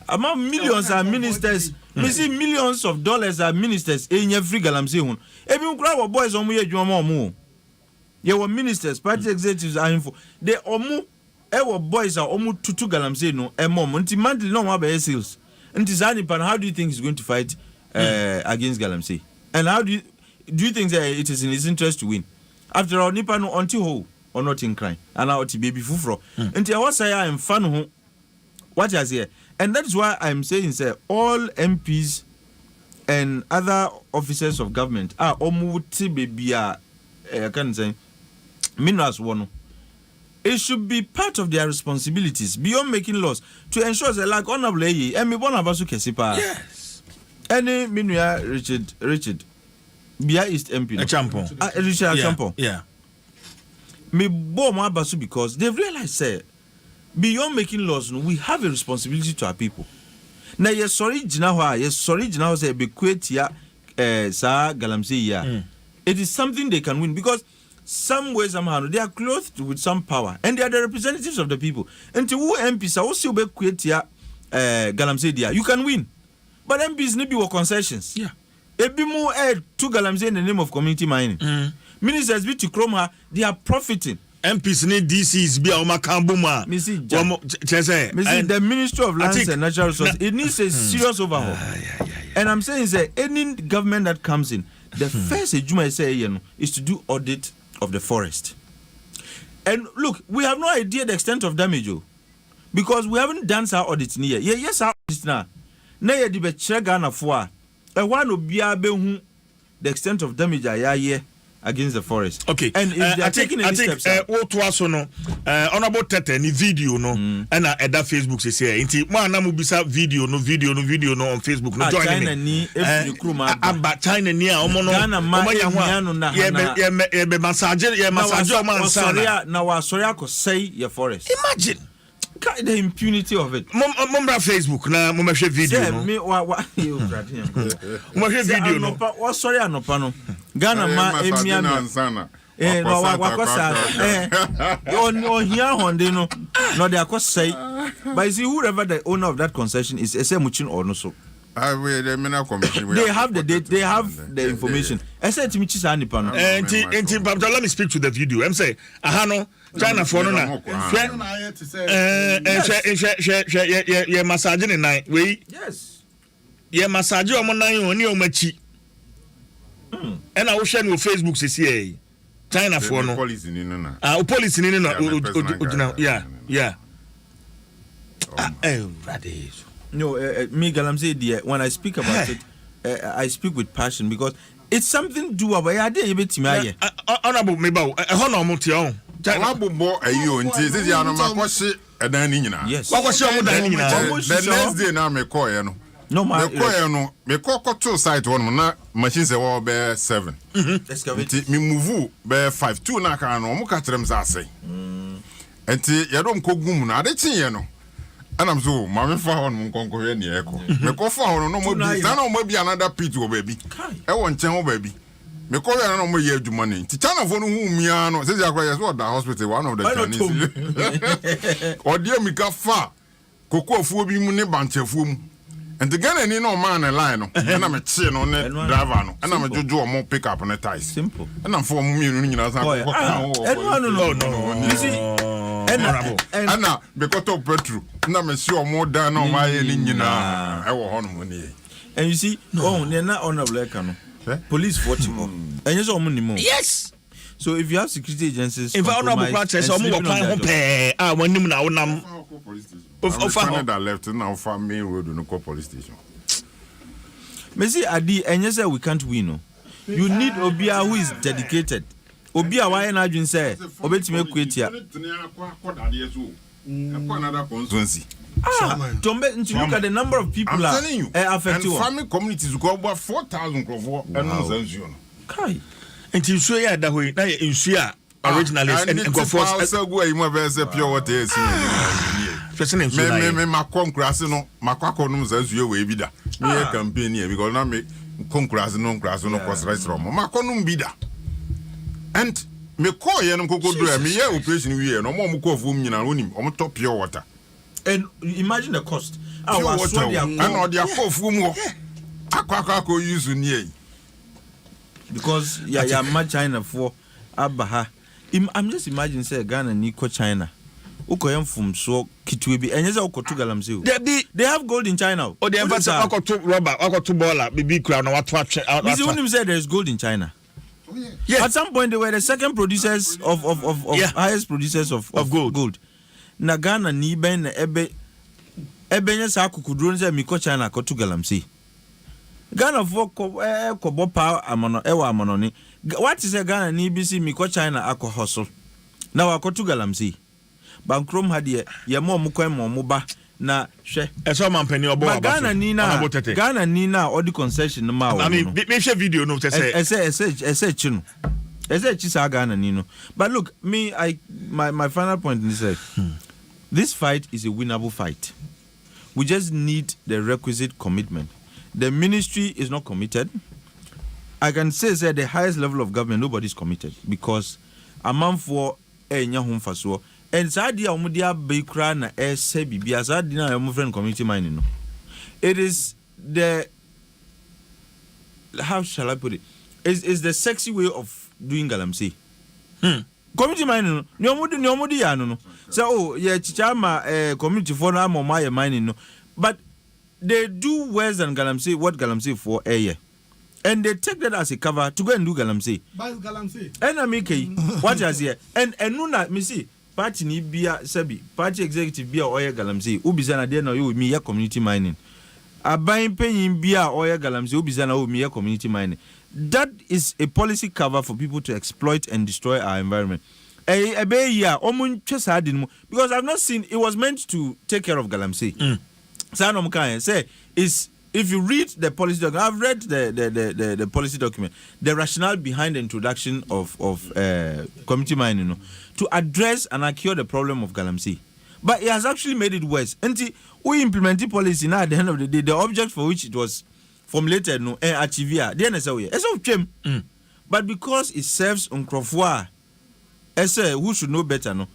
Among millions are ministers. We see millions of dollars are ministers in every galamsey. Ebimu crowd boys on me. You were ministers, party executives are info. They omu. Our boys are almost two galamsey no. Mom until monthly no more by sales. Until Zanipan, how do you think he's going to fight against galamsey? And how do you think that it is in his interest to win? After all, Nipa no until ho or not in crime. And now to baby fufro. Until what say I am fan ho. What I say, and that's why I'm saying, sir, all MPs and other officers of government are omuti baby I can say minerals one. It should be part of their responsibilities beyond making laws to ensure that like honorable and me one of us kesipa. Yes. Any Minuya Richard Bia East MP. Richard Champon. Yeah. Me bo mo abasu because they've realized say beyond making laws, we have a responsibility to our people. Now, yes, sorry, Jinawa, say, be quit ya, sa galamsey ya. It is something they can win because some way, somehow, they are clothed with some power and they are the representatives of the people. And to who MPs are also be quit ya, galamsey dia, you can win. But MPs need be concessions. Yeah. It be more to galamsey in the name of community mining. Ministers be to Chroma, they are profiting. MPs need DCs be our Makambuma. Missy, the Ministry of Lands and Natural Resources, it needs a serious overhaul. And I'm saying, say, any government that comes in, the first Juma say, is to do audit of the forest. And look, we have no idea the extent of damage, because we haven't done our audit near. Yes, our audit now. Now, the Bechagana for a one will be the extent of damage against the forest. Okay, and if they are taking any steps, honorable Tete ni video no, and at that Facebook say, "Inti mo anamu bisa video no on Facebook no join China me." Aba China ni a omo no, ye be massage o man sana. Na wa sorry akosai your forest. Imagine the impunity of it. Mumra Facebook na mo mehwe video no. Me wa you brother. Mo mehwe video no. O sorry anopa no. Ghana ma emia no. No wakosa on here honde no they akosai. But you see, whoever the owner of that concession is muchin or no so. They have the date, they have the information. I said to me, let me speak to the video. I'm saying, Ahano, China for no, massaging in night. Yes, massage on machi. And I will share with Facebook CCA. China for no police in police in yeah. No, me galamsey when I speak about it, I speak with passion because it's something doable. Honorable meba hono mution. Honorable bo ayo nti sisi ya no makohye edan ni nyina. Yes. Makohye omo dan ni nyina. The next day na me call ye no. No ma. Me call ye no, me call to site one na machine say wo be 7. Excavate. Me move be 5 2 na ka no mo ka trem za asai. Enti ye do mkogum na ade chin ye no. And I'm so, Mammy found Concord and Echo. Me go for no more be another pit or baby. I want channel baby. Me call no more year to money. Tichana for whom me no says I what the hospital one of the Chinese. Or dear me got far. Cocoa for be money bunch of whom. And to get any no man a line, and I'm a chin on it, driver, and I'm a juju or more pick up on a tie. Simple. And I'm for me, no. And now, because of Petru, now I'm sure more than on my and you see, they're not honorable. Police 40 more. And you're so many more. Yes. So if you have security agencies, if honorable practice, I'm more plan pay. I want them now. That left now for main road no police station. Messi Adi, and you say we can't win. You need Obia who is dedicated. Obia why na adwin say obetime kwetia. Another constituency. Tombe, look at the number of people I'm telling you, affected. And farming communities go about 4,000 crop and no Kai. And you say that way, now you see originally and go for so go you must pure water. Me ma congrass no makwako no zanzu we bi da. Me campaign here because na me congrass no cause restaurant. Ma konum bi da. And me call ye no koko do me ye operation we no mo ko fom nyina onim o top pure water. And imagine the cost. Our water and all their fom akwa use ni. Because ya ma China for abaha. I'm just imagining say Ghana ni ko China. Ukoyem from so kitwebi enyeza ukotu galamsey. They have gold in China. Oh, they have ukotu rubber, ukotu baller, baby crown, what watch. Mr. Unim said there is gold in China. Oh, yeah. Yes. At some point they were the second producers of highest producers of gold. Na Ghana ni ben ebe nyesa akukudro nse miko China kotu galamsey. Ghana for ko power amono ewa amono ni. What is a Ghana ni bisi miko China ako hustle. Na wakotu galamsey. Bankrom hadie ye mo mukwan mo ba na hwe eso mampani obo aba Ghana ni na odi concession ma o me share video no say ese chinu ese chisa Ghana ni no. But look, my final point is that this fight is a winnable fight. We just need the requisite commitment. The ministry is not committed. I can say the highest level of government nobody is committed because a man for enya hom faso. And Sadia Umudia Bakra na Sebi Biazadina friend community mining. It is the how shall I put it? Is the sexy way of doing galamsey. community mining no nyomudi ya no so yeah chichama community for na my mining no but they do worse than galamsey what galamsey for a year and they take that as a cover to go and do galamsey and I make what is here and nuna me see party ni bia sabi party executive bia oya galamsey ubizana dey na you me ya community mining aban penyin bia oya galamsey ubizana o me ya community mining. That is a policy cover for people to exploit and destroy our environment. Because I've not seen it was meant to take care of galamsey. Say is if you read the policy document, I've read the policy document, the rationale behind the introduction of community mining, to address and cure the problem of galamsey. But it has actually made it worse. And we implemented policy now at the end of the day, the object for which it was formulated no achieve the NSA it's of chem but because it serves on Crawford who should know better no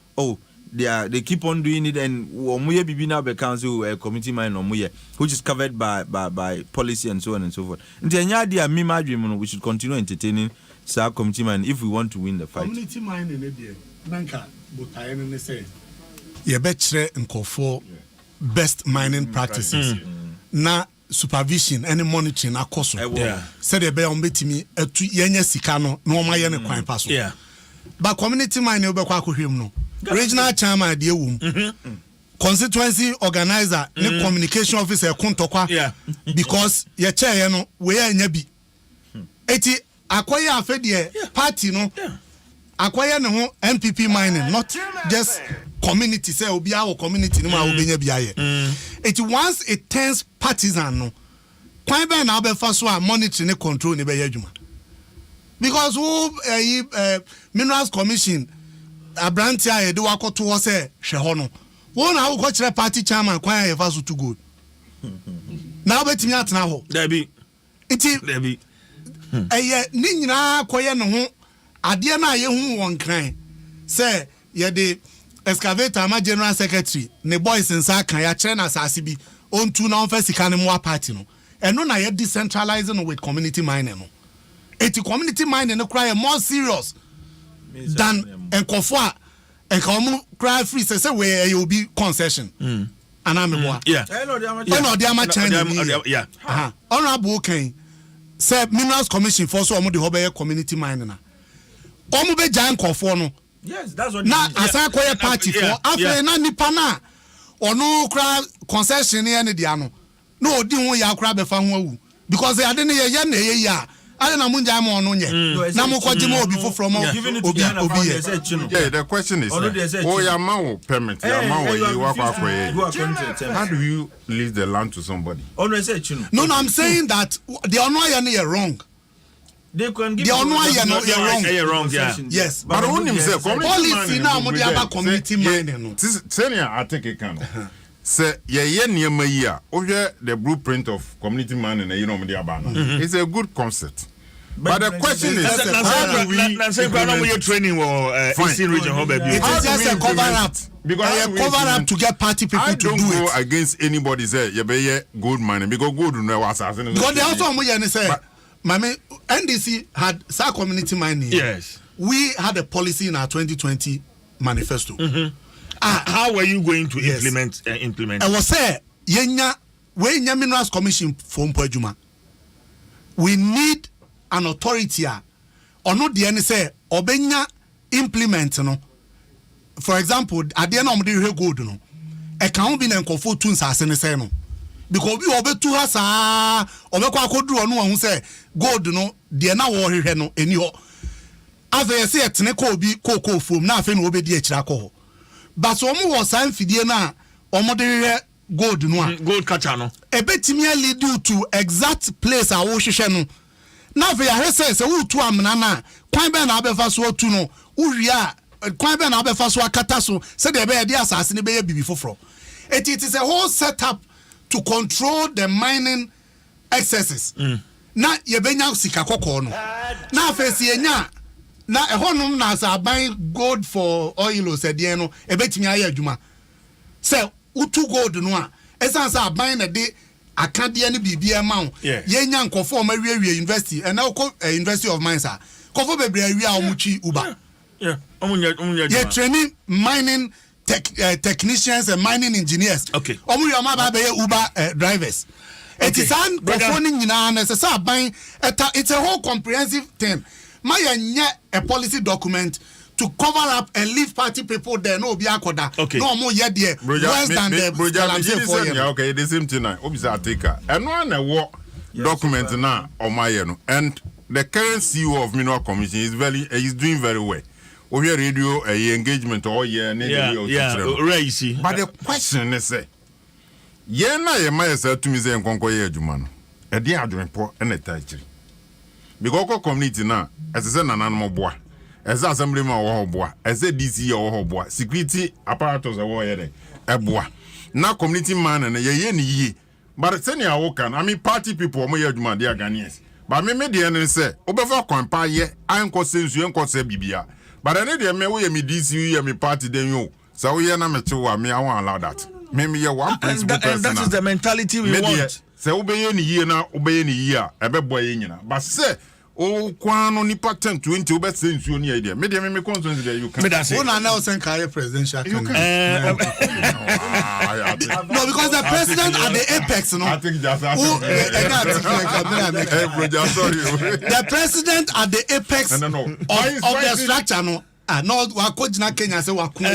they keep on doing it and omuye bibi now be council committee mine omuye which is covered by policy and so on and so forth ntenya dia me madwem we should continue entertaining sa committee mine if we want to win the fight. Community mine in the nanka botaye ne say ye be kire nkofo best mining practices na supervision and monitoring akoso said the be on betimi etu yenya sika no na o maye ne kwan paso but community mine we be kwa akohwem no regional chairman de ewum constituency organizer ne communication officer kontokwa because ye chair no we anya bi eti akoye afede party no akoye ne ho MPP mining not just community say obi our community no ma obenya biaye it once it turns partisan no kwan be na obefa so a monitoring ne control ne be yadwuma because who minerals commission abrantia e de wakoto wo say hwe ho no wo na wo ko kire party chairman kwan ye fa so to good na obetimi atena ho dabi ni nyina koye ne ho ade na ye hu won kran say ye de excavator ma general secretary ne boys nsa kan ya kire na asase bi ontu na onfa sika ne mo party no eno na ye decentralizing with community mining no eti community mining no cry more serious than enkofo a enkomu cry free say we you be concession anameboa no dey ama China honorable ken say minerals commission for so omo de hobe community mining na omo be jan enkofo no. Yes, that's what. Now, as I call a party for after na nipa na ono kra concession here ne dia no. No di ho ya kra be fa ho awu because they ade ne ye na ye ya. Ale na munja mo ono nye. Na mo kwaje mo obi fo from obi. Yeah, the question is ya ma wo permit ya ma wo yi wa kwa kwa. How do you lease the land to somebody? No, I'm saying that the ono ya ne wrong. They can give the wrong. Yes, but who himself policy now mo dey about community mining no. Senior I take a can. Say ye niema yi a ohwe the blueprint of community mining na you know mo dey about. It's a good concept. But the question is how do we training or Eastern region how baby? It is just a cover up. Because cover up to get party people to do it. I don't go against anybody say you be gold mining because gold no assassin. Because they also mo say Mame, NDC had sa community mining. Yes. We had a policy in our 2020 manifesto. How were you going to implement? I was say, we minerals commission from Pojuma. We need an authority. Or not the end say, obenya implement no. For example, at the end of the gold no. E can be na nkofo tun sa se ne say no. Because we obetu ha saa obekwa akoduru onu hu say gold no de na wo hwehwe no eni ho afa say etene ko obi koko fom na afa na obedi akira ko but so mo wo san fidie na omo de hwehwe gold no a gold catcher no ebetimi lead you to exact place a wo hwehwe no na afa ya hwese say wo tu amna na kwan be na abefa so otu no wo hwia kwan be na abefa so akata so say de be de asase ne be ya bibi foforo it is a whole setup to control the mining excesses. Na yebenya sika kokko no. Na afesi enya na ehonum na sa buy gold for oil o sedie no ebetimi aye adwuma. Say utu gold no a esan sa buy na de akade ne bibia ma wo. Yenya nkofo o mawie university and na ko University of Mines a. Kofo bebre awie a omuchi uba. Yeah. You're training mining technicians and mining engineers. Okay. Uber drivers. It is performing it's a whole comprehensive thing. A policy document to cover up and leave party people there. No, okay. No more yet there. Worse than the okay, the same thing. Obisa and one document now on my and the current CEO of Mineral Commission is doing very well. We hear radio engagement all year. Right. But the question is, ye might say to me, say, Concoy Jumano, a dear report and a touch. Because community now, as an animal boy, as assemblyman or boy, as a DC or boy, security apparatus a boy. Now community man and a ye. But send your work, I mean, party people, my Juma, dear Ghanaians. But me, the enemy say, Obever compare, I am consensus, you and say Bibia. But I need a me DC, and me party, then you. So we are not mature, me, I won't allow that. Maybe you're one principle person. That is the mentality we want. Say, obey any year now, obey any year, a bad boy in you. But say, oh, Quan only patent 20 best things you need idea. Maybe me conscience that you can. One announcing career presidential. No, because the president at the apex, no. I think just the president at the apex of the structure, no. No, wa kojina Kenya say wa kun.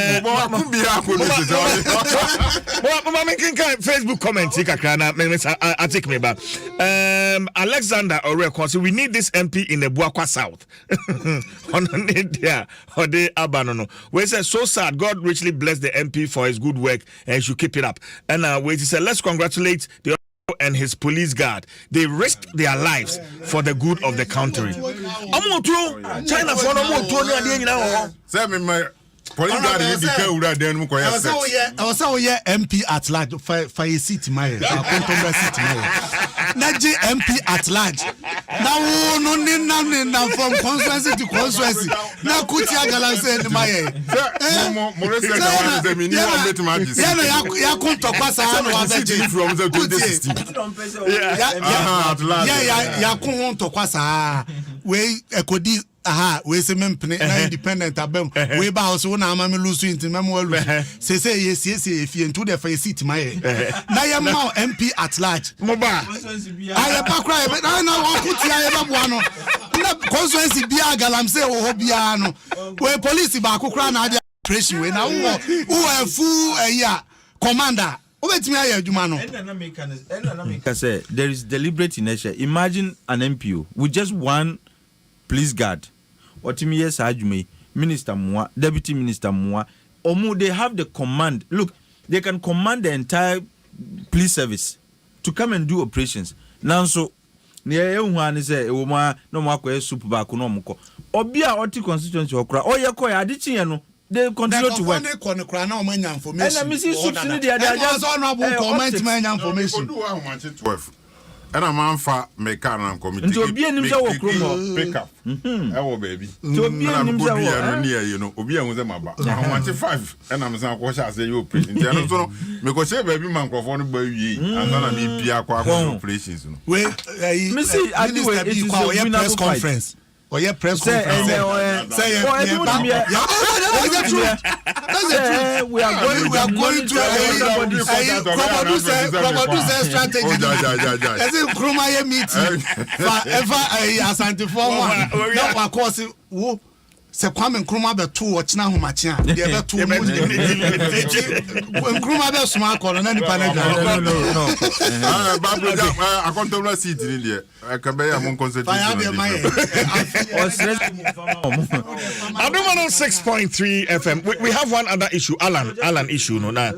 Facebook comment kakra na I take me back. Alexander Oreko say we need this MP in the Buakwa South. On need there or the abanono. We say so sad. God richly bless the MP for his good work and should keep it up. And we say let's congratulate the and his police guard. They risked their lives for the good of the country. China for no say me my police guard will be careful that then we I was MP at large for a seat my controversies Naji MP at large. Now no from constituency to constituency. Now Kutia galamsey in my we say mempene na independent abem we ba house wo na amame lusu inti memo lu say yes if you into the face seat my na ya ma MP at large mo ba aye ba kra na wakuti aye ba boa no na constituency bia galamsey wo bia no we police ba akokra na ade operation we na wo fu ya commander obetimi aye adwuma no say there is deliberate inertia. Imagine an MPO with just one police guard. Otimi yes ajume Minister Mwa, Deputy Minister Mwa, omu they have the command. Look, they can command the entire police service to come and do operations. Now so near one is a woman no more super back no more. Obia oti constituency okra. Oh yeah, adichi no. They continue to work. Information. And I miss subsidy they are just honorable comment information. And a man for make a committee. To be an himself, pick up. Oh, baby. To be an himself, you know, Obia was a maba. I want 5, and I'm saying, what I say, you print. Because baby man performed by ye, and then I mean, Pia operations. Wait, Missy, I do a press conference. Or your press conference. Say we are going to a strategy. As in Krumaya meeting forever Asante form. Now of course se Kwame Nkrumah be 2 watch na homachia. Dey be 2 Nkrumah be small call na nipa na no. A controversies in there. I can be among consultants. Adom 106.3 FM. We have one other issue. Alan issue no na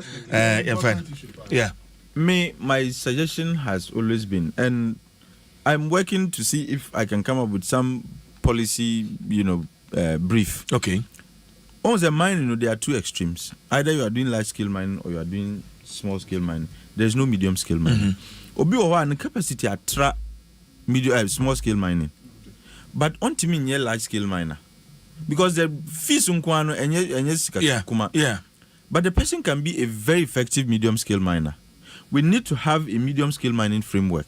yeah. My suggestion has always been, and I'm working to see if I can come up with some policy, brief. Okay. On the mining, there are 2 extremes. Either you are doing large scale mining or you are doing small scale mining. There's no medium scale mining. Obi owa capacity atra small scale mining. But on to me large scale miner. Because the fees unkwano and yeah. But the person can be a very effective medium scale miner. We need to have a medium scale mining framework.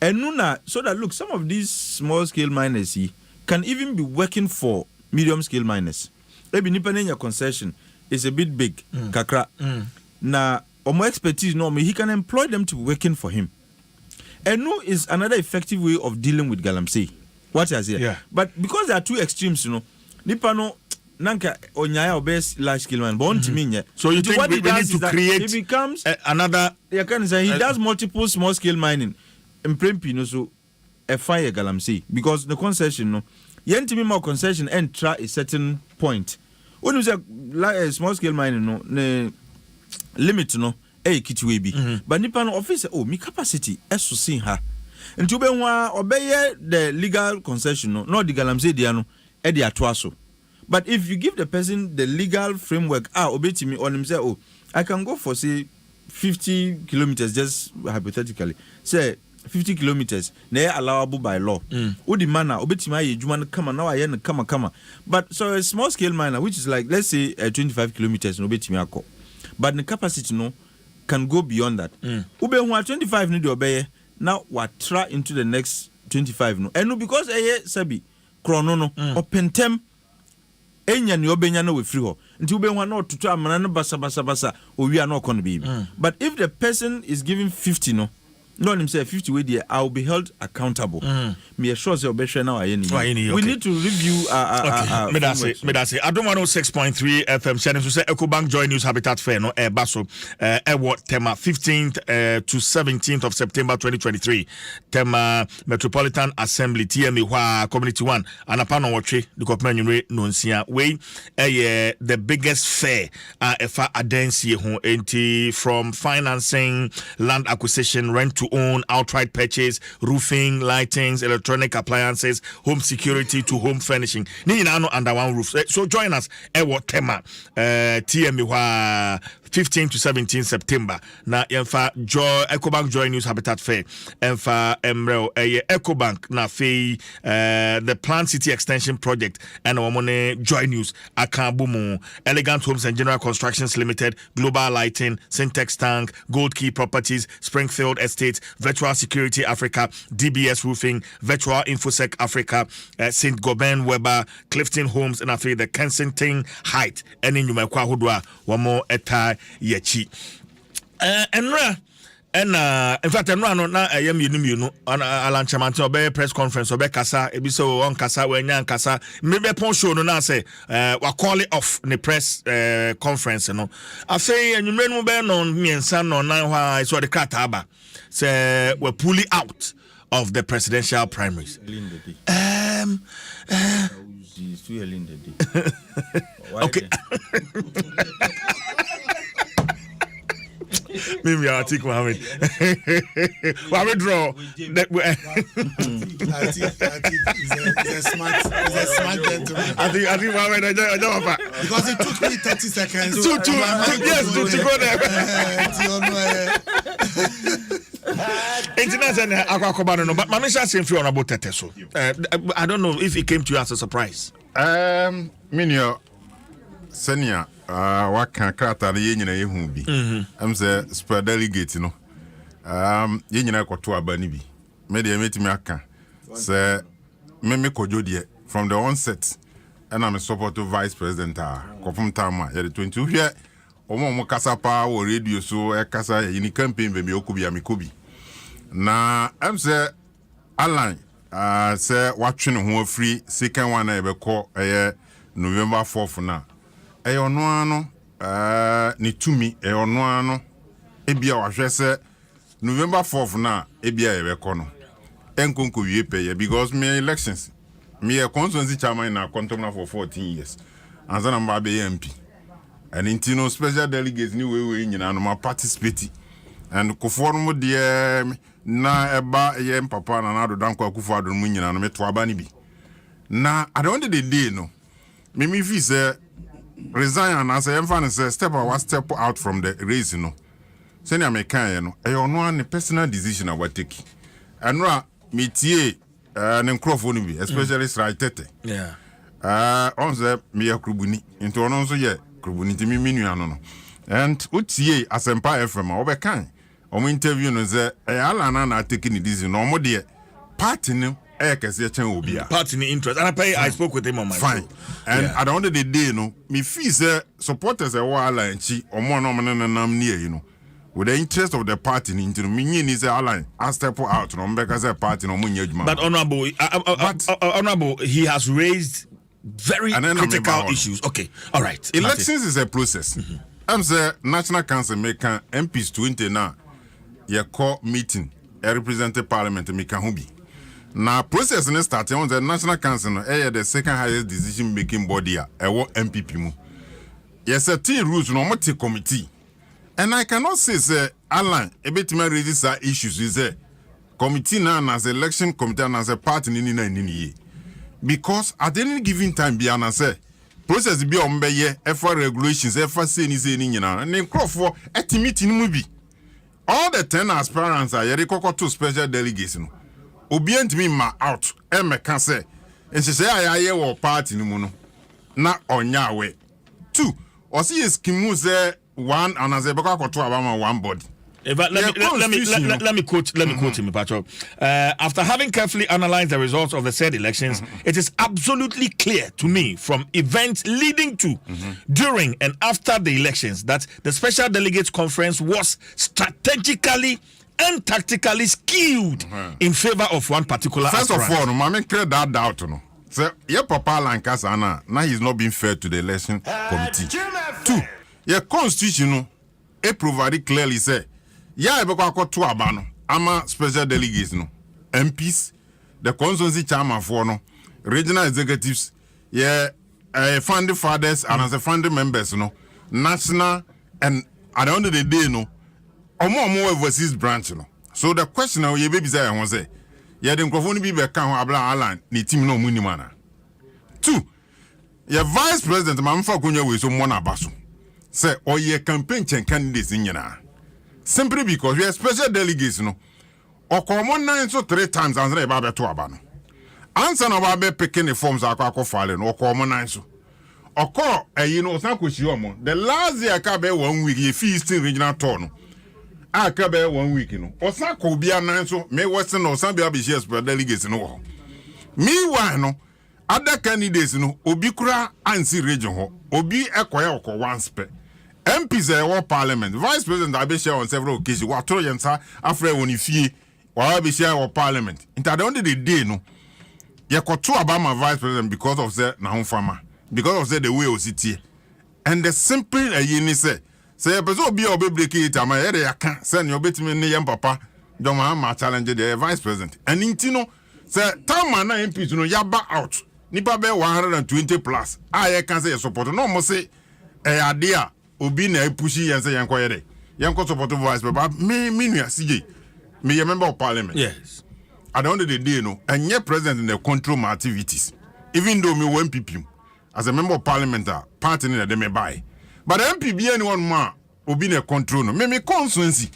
And Nuna, so that look, some of these small scale miners can even be working for medium scale miners. maybe nipa nenya concession is a bit big kakra na omo expertise no he can employ them to be working for him. And no is another effective way of dealing with galamsey. What is here? Yeah. But because there are two extremes, nipa no nanka onyaya obes large scale man but to me so you think we need to create he becomes another he does multiple small scale mining in so a fire galamsey because the concession yentimi more concession and try a certain point when you say like small scale mining limit kitwe bi but nipa no office mi capacity eso sin ha nti obenwa obeye the legal concession no the galamsey dia no e dia to aso. But if you give the person the legal framework, obetimi on him say, I can go for say 50 kilometers, just hypothetically. Say 50 kilometers, they allowable by law. Odi mana obetimi aye juma kama now aye kama. But so a small scale miner, which is like let's say 25 kilometers, no obetimi ako. But the capacity can go beyond that. Ube 25 need obeye. Now what try into the next 25 no. And because sabi chrono open term. Enya ni obenya no we free ho nti ubenwa no tutu amana no basa owi an okon baby. But if the person is giving 50 no him say 50 we there I will be held accountable. Me assure say obehwe na waye ni we need to review me that say Adom 106.3 FM channel so say EcoBank Joy News Habitat Fair no baso tema 15th to 17th of September 2023 tema Metropolitan Assembly TMA hwa Community 1 anapa no wotwe the kopmanwure no nsia we the biggest fair efa adansie ho enti from financing, land acquisition, rent to own, outright purchase, roofing, lightings, electronic appliances, home security to home furnishing. Ni no under one roof. So join us what tema TMA 15 to 17 September. Na yemfa Joy EcoBank Joy News Habitat Fair. Emfa Emrel EcoBank na fe the Plant City Extension Project and Womone Joy News Akabumu Elegant Homes and General Constructions Limited, Global Lighting, Syntex Tank, Gold Key Properties, Springfield Estates, Virtual Security Africa, DBS Roofing, Virtual Infosec Africa, St. Gobain Weber, Clifton Homes and afi the Kensington Height and in Numekwa Hodwa wamo eta yechi enra in fact enra no na ayam yenu alanchamanti obe press conference obe kasa ebi so on kasa wenya kasa mebe pon show no na say wa call it off the press conference no afei enwumre no be no miensa no na hwa so the cat aba say we pull it out of the presidential primaries. Okay. Maybe I'll take Mohammed. Why we draw? He's a smart gentleman. I think Mohammed, I don't know. Because it took me 30 seconds to go there. International Aquacobano, but Mamisha same free on about Teteso. I don't know if it came to you as a surprise. Minio Senia. What can Kata the Union a humbi? I'm the spread delegate, Union I got to a banibi. Media made me a can. Say, Memeko Jodi from the onset, and I'm a supporter vice president. Confirm Tama, the 22 here. Omo Kasapa or radio so a Casa in campaign, baby Okubi Amikubi. Na, I'm say, Alan, say, watching who free, second one I ever call a November 4th now. Ono ni tumi ono ebia wahwe se November 4th na ebia ebeko no enkonko wie peye because me elections me a constituency chairman na contour for 14 years anza na mba be MP and intino special delegates ni we nyina no ma participate and ko forum de na eba ye papa na na do danko akufo adon mu nyina no me to aba ni bi na at the end of the day no me fi say resign and as I say step out from the race, you know. Senior American, I know a personal decision I will take. And me tie an microphone, especially Sraitete. Yeah. On the Mia Krubuni, into also ye, Krubuni to me minuano. And Utie as Empire from Obekan. On interview, no, Alana taking this no more dear. Party kese chen obia party ni interest and I spoke with him on my fine show. And at the end of the day me feel say supporters alliance omo no nam near with the interest of the party into me ni say alliance I step out no mbeka say party no munye adwuma. But honorable he has raised very critical issues. Okay, all right. Elections is a process. I'm say National Council make MPs 20 now. Ye call meeting a representative parliament make hubi. Now process ne start on the National Council the second highest decision making body MPP mu. Yes, a team rules no multi committee. And I cannot say Alan a bit me raise issues is a committee now as election committee and as a party in because at any given time be an say process be on be effort regulations effort say ni nyina and then crop for a meeting mu bi. All the 10 aspirants are yere to special delegates no. Obi ntimi ma out e meka say nhese ayaye wo party ni mu no na onya we. 2 osi eskimu say one and as a beko abama one body. Let me quote him, Pacho. After having carefully analyzed the results of the said elections, it is absolutely clear to me from events leading to, during and after the elections that the Special Delegates Conference was strategically and tactically skewed in favor of one particular aspirant. First of all, I clear that doubt. So, your papa Lankasana, now he's not being fair to the election committee. 2, your constitution, it provided clearly say, ebeko to abano ama special delegates no MPs the constituency chairman for no regional executives founding fathers and as a founding members no national and at the end of the day no omo overseas branch no. So the question now ye baby say won say the microphone bi be kan ho abla alan ni team no muni mana. 2 your vice president mamfa konya we so mo na baso say oye campaign candidates nyina. Simply because we are special delegates, no. Or common 9 so 3 times answer about 2 abano. Answer no about picking the forms are falling or common 9 so. Or call a the last year cabe 1 week ye feasting regional town. I cabe 1 week, or Sako be a 9 so may Western or some be shares per delegates no. Meanwhile, no other candidates no Obikura and see region ho Obi acquire or one spec. MPs are parliament. Vice President I be share on several occasions. What throw yensa after when you fee or be share or parliament. In the end of the day, no, you got 2 Obama vice president because of the Nahum farmer, because of the way we sit. And the simple you say person be or be break it. I'm a can't send your bit me young papa. Don't ma challenge the vice president. And intino say time man MPs no yaba out. Nipa be 120 plus. I can say support. No mo say idea. Obi na pushi yan say yan koyede yan ko support vice but me nua CJ me a member of parliament. Yes, at the end of the day no and yet president in the control my activities even though me one MPP as a member of parliament party in the me buy but the MPP anyone ma obi na control no me constituency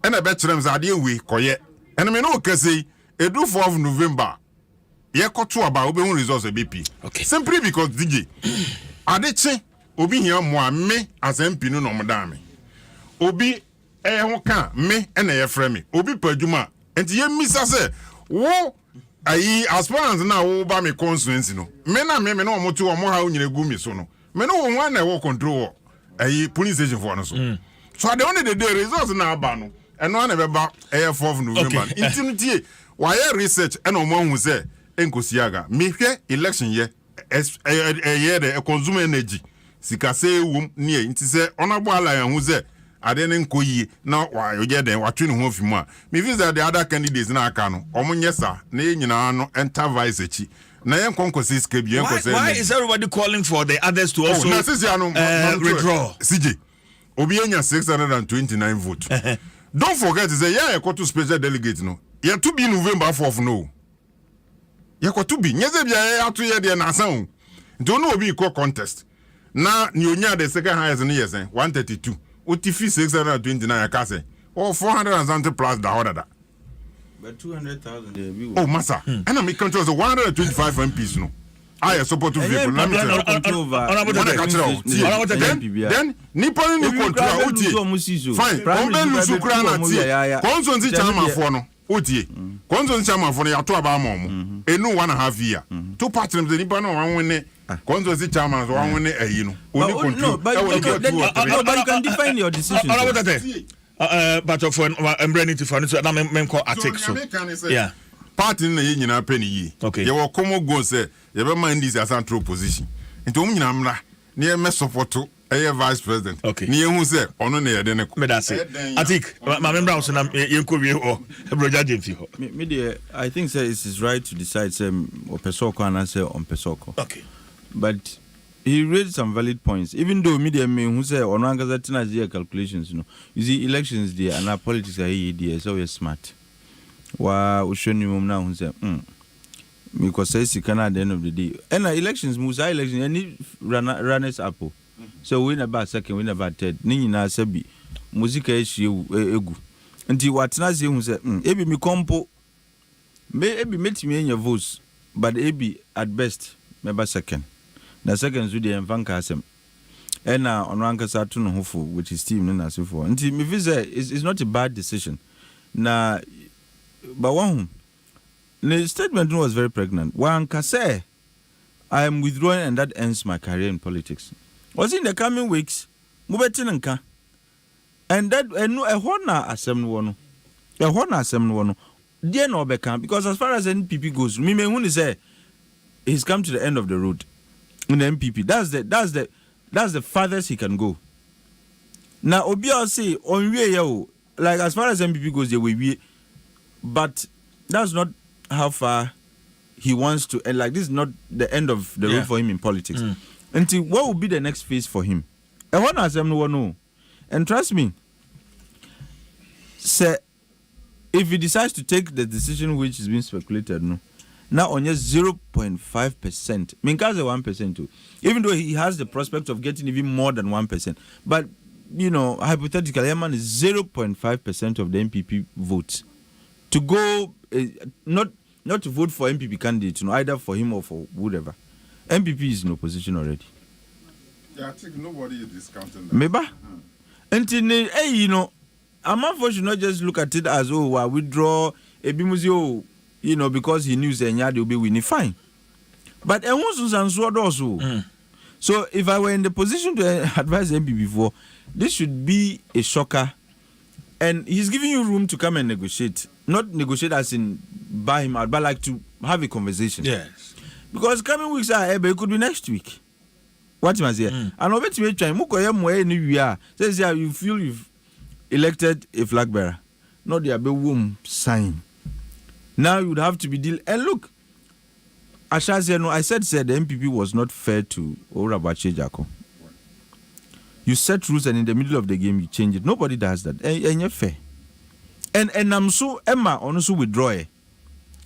and I bet them ade we koye and me no can say edu 4th November ye ko to about obi results BP. Okay, simply because DJ adeche Obi here mo me as MP no me. Obi ho ka me na ye frɛ me. Obi padwuma. Enti ye misa se wo ayi aspirants na wo ba me constituency no. Me na no mo to mo ha onyine gu mi so no. Me no wo na wo control ayi police station for no so. So at the end of the day results na aba no. Eno na be ba 4th November. Enti tie why research and omo hu se enkosiaga. Me hwɛ election ye the consumer energy. Sikase wom nie nti se onabo ala yan hu ze ade ne nkoyi na wa oje den watwe ne ho afimu a me visa the other candidates na aka no omonye sa na nyina no enter vice echi na yen konkosi ske bi yen kose. Why is everybody calling for the others to also withdraw? CJ obi enya 629 votes. Don't forget say yeah to special delegate no ye to be November 4th no ye to be nyeze bia ato ye de na asan don't no obi ko contest. Na nyonya the second highest in years 132. Utifi 629 akase. Oh 470 plus the order. But 200,000 oh massa. And I make control 125 MPs no. I support to people. Let me tell you. Then Nippon no control. Fine. Ombe lusu kura na tie. Constituency chairman for no. Otie. Constituency chairman for the Ato Aba Mom. Enu 1.5 year. Two parties of the Nipa no one win. Constituency chairman one win No, but you can define your decision. But of I'm ready to find it. I'm attic. So yeah. Party na ye nyina penny yi. Okay. Ye wo komo go say ye be mind this as a true position. Nti o nyina mra na ye me support vice president. Okay. Ni ye hu say ono na ye de ne. Me da say. Attic, my member house na ye ko wie o. Broja James ho. Me I think say it is right to decide say o pesoko and say on pesoko. Okay. But he raised some valid points. Even though media me who say on angaza tina zia calculations, you know. You see elections there and our politics are here, so we're smart. Wa ushoni mumna who say because say sikana at the end of the day. And elections musa elections any runners up. So win about second, win about third. Nini na sebi muzika eshi egu. Nti watina zi who say ebi mi kompo ebi meti me your votes, but ebi at best maybe second. The second with the Envanka Asem. And now on Ranka Saturn Hofu, which is team and as before. And me visa is not a bad decision. Now, but one the statement was very pregnant. One can say, I am withdrawing and that ends my career in politics. Was in the coming weeks, Mubetinanka. And that a Hona Assembly one. A Hona Assembly one. Dear no become because as far as NPP goes, me may only say he's come to the end of the road. In the MPP, that's the farthest he can go. Now, Obia say on we like as far as MPP goes, they will be, but that's not how far he wants to. And like this is not the end of the road for him in politics. Until what will be the next phase for him? I want to ask him no know. And trust me, say if he decides to take the decision which is being speculated, no. Now on just 0.5%. Minka's 1% too. Even though he has the prospect of getting even more than 1%. But, you know, hypothetically, Eman is 0.5% of the MPP votes. To go, not to vote for MPP candidates, you know, either for him or for whatever. MPP is in opposition already. Yeah, I think nobody is discounting that. Maybe. Until, hey, you know, Amanfo should not just look at it as, oh, I withdraw, Ebimuzio, you know, because he knew Zenya will be winning, fine. But so if I were in the position to advise MPP before, this should be a shocker. And he's giving you room to come and negotiate. Not negotiate as in buy him out, but like to have a conversation. Yes. Because coming weeks are it could be next week. What you must say? And over to me, says you feel you've elected a flag bearer. Not the womb sign. Now you would have to be deal. And look, Ashazeno, I said the MPP was not fair to Orabache Jako. You set rules and in the middle of the game you change it. Nobody does that. And you're fair. And I'm so Emma also withdraw.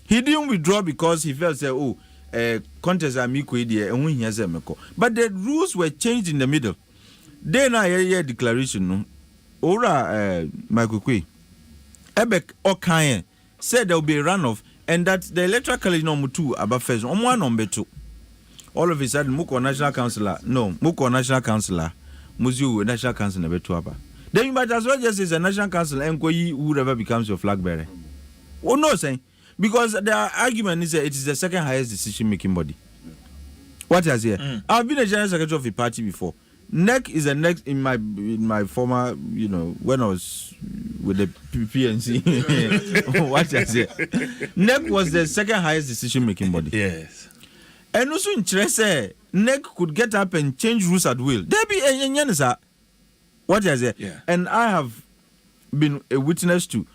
He didn't withdraw because he felt contest amiko idea and when he has a meko. But the rules were changed in the middle. Then I declaration no. Ora Michael Kwe. Ebek Okaye said there will be a runoff and that the electoral college number 2 about first on one number 2. All of a sudden, Muko National Councillor, Muko National Councillor, Muzu National Council number 2 about. Then you might as well just say a National Council and whoever becomes your flag bearer. Oh no, saying because the argument is that it is the second highest decision making body. What is here? I've been a general secretary of a party before. NEC is the next in my former, you know, when I was with the PNC. What I say? NEC was the second highest decision making body. Yes. And also in Chile, NEC could get up and change rules at will. There be a what I say? Yeah. And I have been a witness to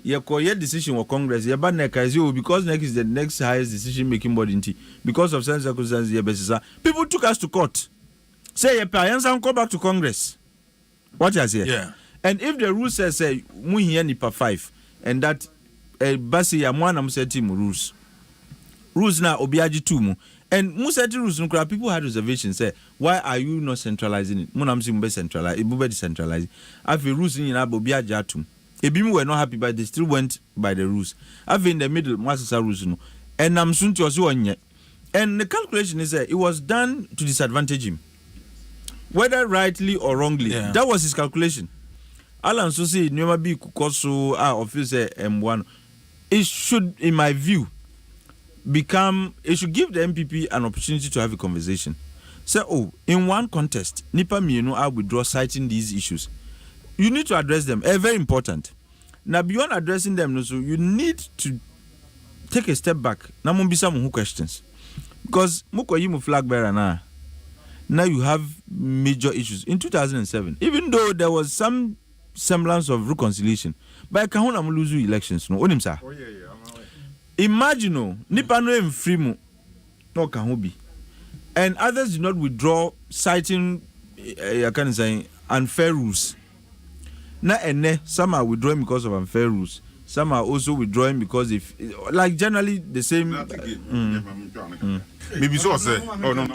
your decision of Congress. Your NEC because NEC is the next highest decision making body. Because of certain circumstances, people took us to court. Say your parents and go back to Congress. What I say? Yeah. And if the rule says say we here nipa 5 and that basi ya mwana museti rules. Rules na obiaji 2 mu. And museti rules no people had reservations say why are you not centralizing it? Muna msi mbe centralize, ibube decentralize. Afi rules ni na obiaji atum. Ebimu were not happy but they still went by the rules. Afi in the middle mwasisa rules no. And namsunti osi onye. And the calculation is that it was done to disadvantage him. Whether rightly or wrongly, that was his calculation. Alan so say never be kukoso officer M1. it should, in my view, it should give the MPP an opportunity to have a conversation. So, in one contest, Nipa Mienu I withdraw citing these issues. You need to address them. Very important. Now, beyond addressing them, you need to take a step back. Now, some questions. Because Mukoyimu flag bearer now you have major issues. In 2007, even though there was some semblance of reconciliation, but Kahuna Muluzu elections, no, Onimsa. Imagine, Nipano and Frimu, no Kahubi, and others did not withdraw, citing, I can say, unfair rules. Some are withdrawing because of unfair rules. Some are also withdrawing because like generally the same. Maybe so say. Oh no.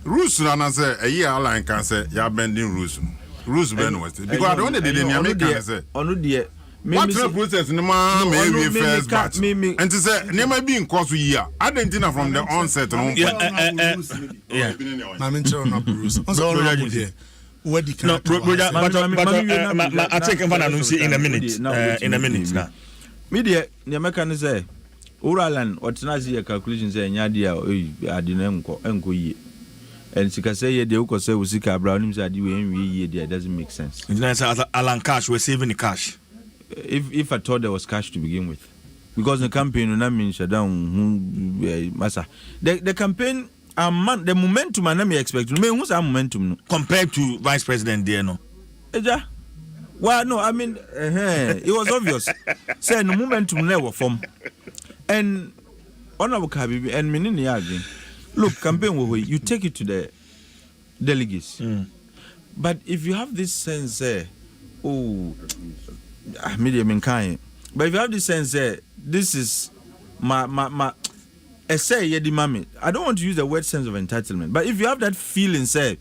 Rules na say a year align can say you bending rules. Rules bend was because I don't dey dey American say. Ono dey. What process no man maybe first batch. And to say never be in course year. Argentina from the onset no. Yeah. Na me tell na rules. What the no, but I take him in a minute. In a minute now. Media, the American say, Uralan, or Tanazi calculations say, Yadia, Adinenko, Enko ye. And she can say, the Oko say, Usika Brown him said, you doesn't make sense. It's nice Alan Cash, we're saving the cash. If I thought there was cash to begin with. Because the campaign, I mean, shut down, Massa. The campaign. The momentum I never expect. Who's our momentum compared to Vice President there no? Well, no, I mean, it was obvious. Say no momentum never form. And honorable Kabibi and Menini again. Look, campaign you take it to the delegates. But if you have this sense, medium kind. But if you have this sense, this is my. Say yedi mami. I don't want to use the word sense of entitlement, but if you have that feeling, say,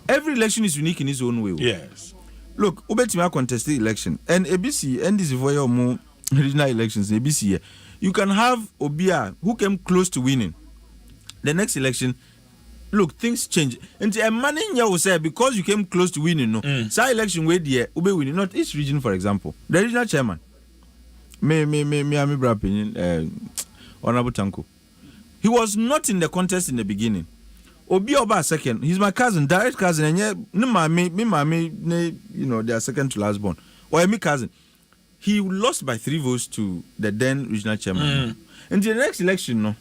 every election is unique in its own way. Yes. Look, Ubetima contested election and ABC and this is for your more regional elections. ABC, you can have Obia who came close to winning. The next election, look, things change. And a man in will say because you came close to winning, no. So election where the Ube winning, not each region, for example, the regional chairman. Me, opinion, Honorable Tanko. He was not in the contest in the beginning. Obi Oba second. He's my cousin, direct cousin, and yeah, they are second to last born. Or me cousin. He lost by 3 votes to the then regional chairman. In the next election, no.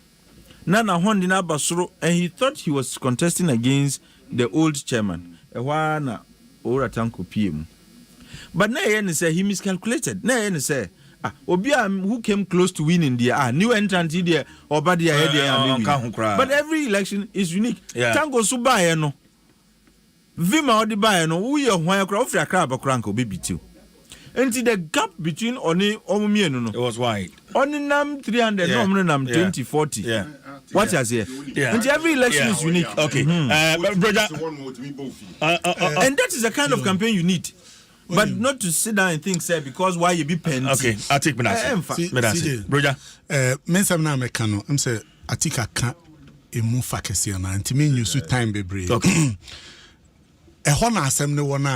Nana Hondina Basro, and he thought he was contesting against the old chairman. Ewana Ora Tanko PM. But now he miscalculated. Now say. Obia who came close to winning there new entrant there or bad but every election is unique. Tango Suba no Vima or the buy no we are why crowd for a crab or crank baby too. And the gap between Oni Omumi no it was wide. Only nam 300 no nam 2040. Yeah. What is here? And every election is unique. Okay. Brother, and that is the kind of campaign you need. But not to sit down and think, say, because why you be penned. Okay, I'll take Menasi. Brother, Mensam Mekano, I'm say, I think I can't move Fakasiana and to me, you should time be brave. Okay. A honor assembly one,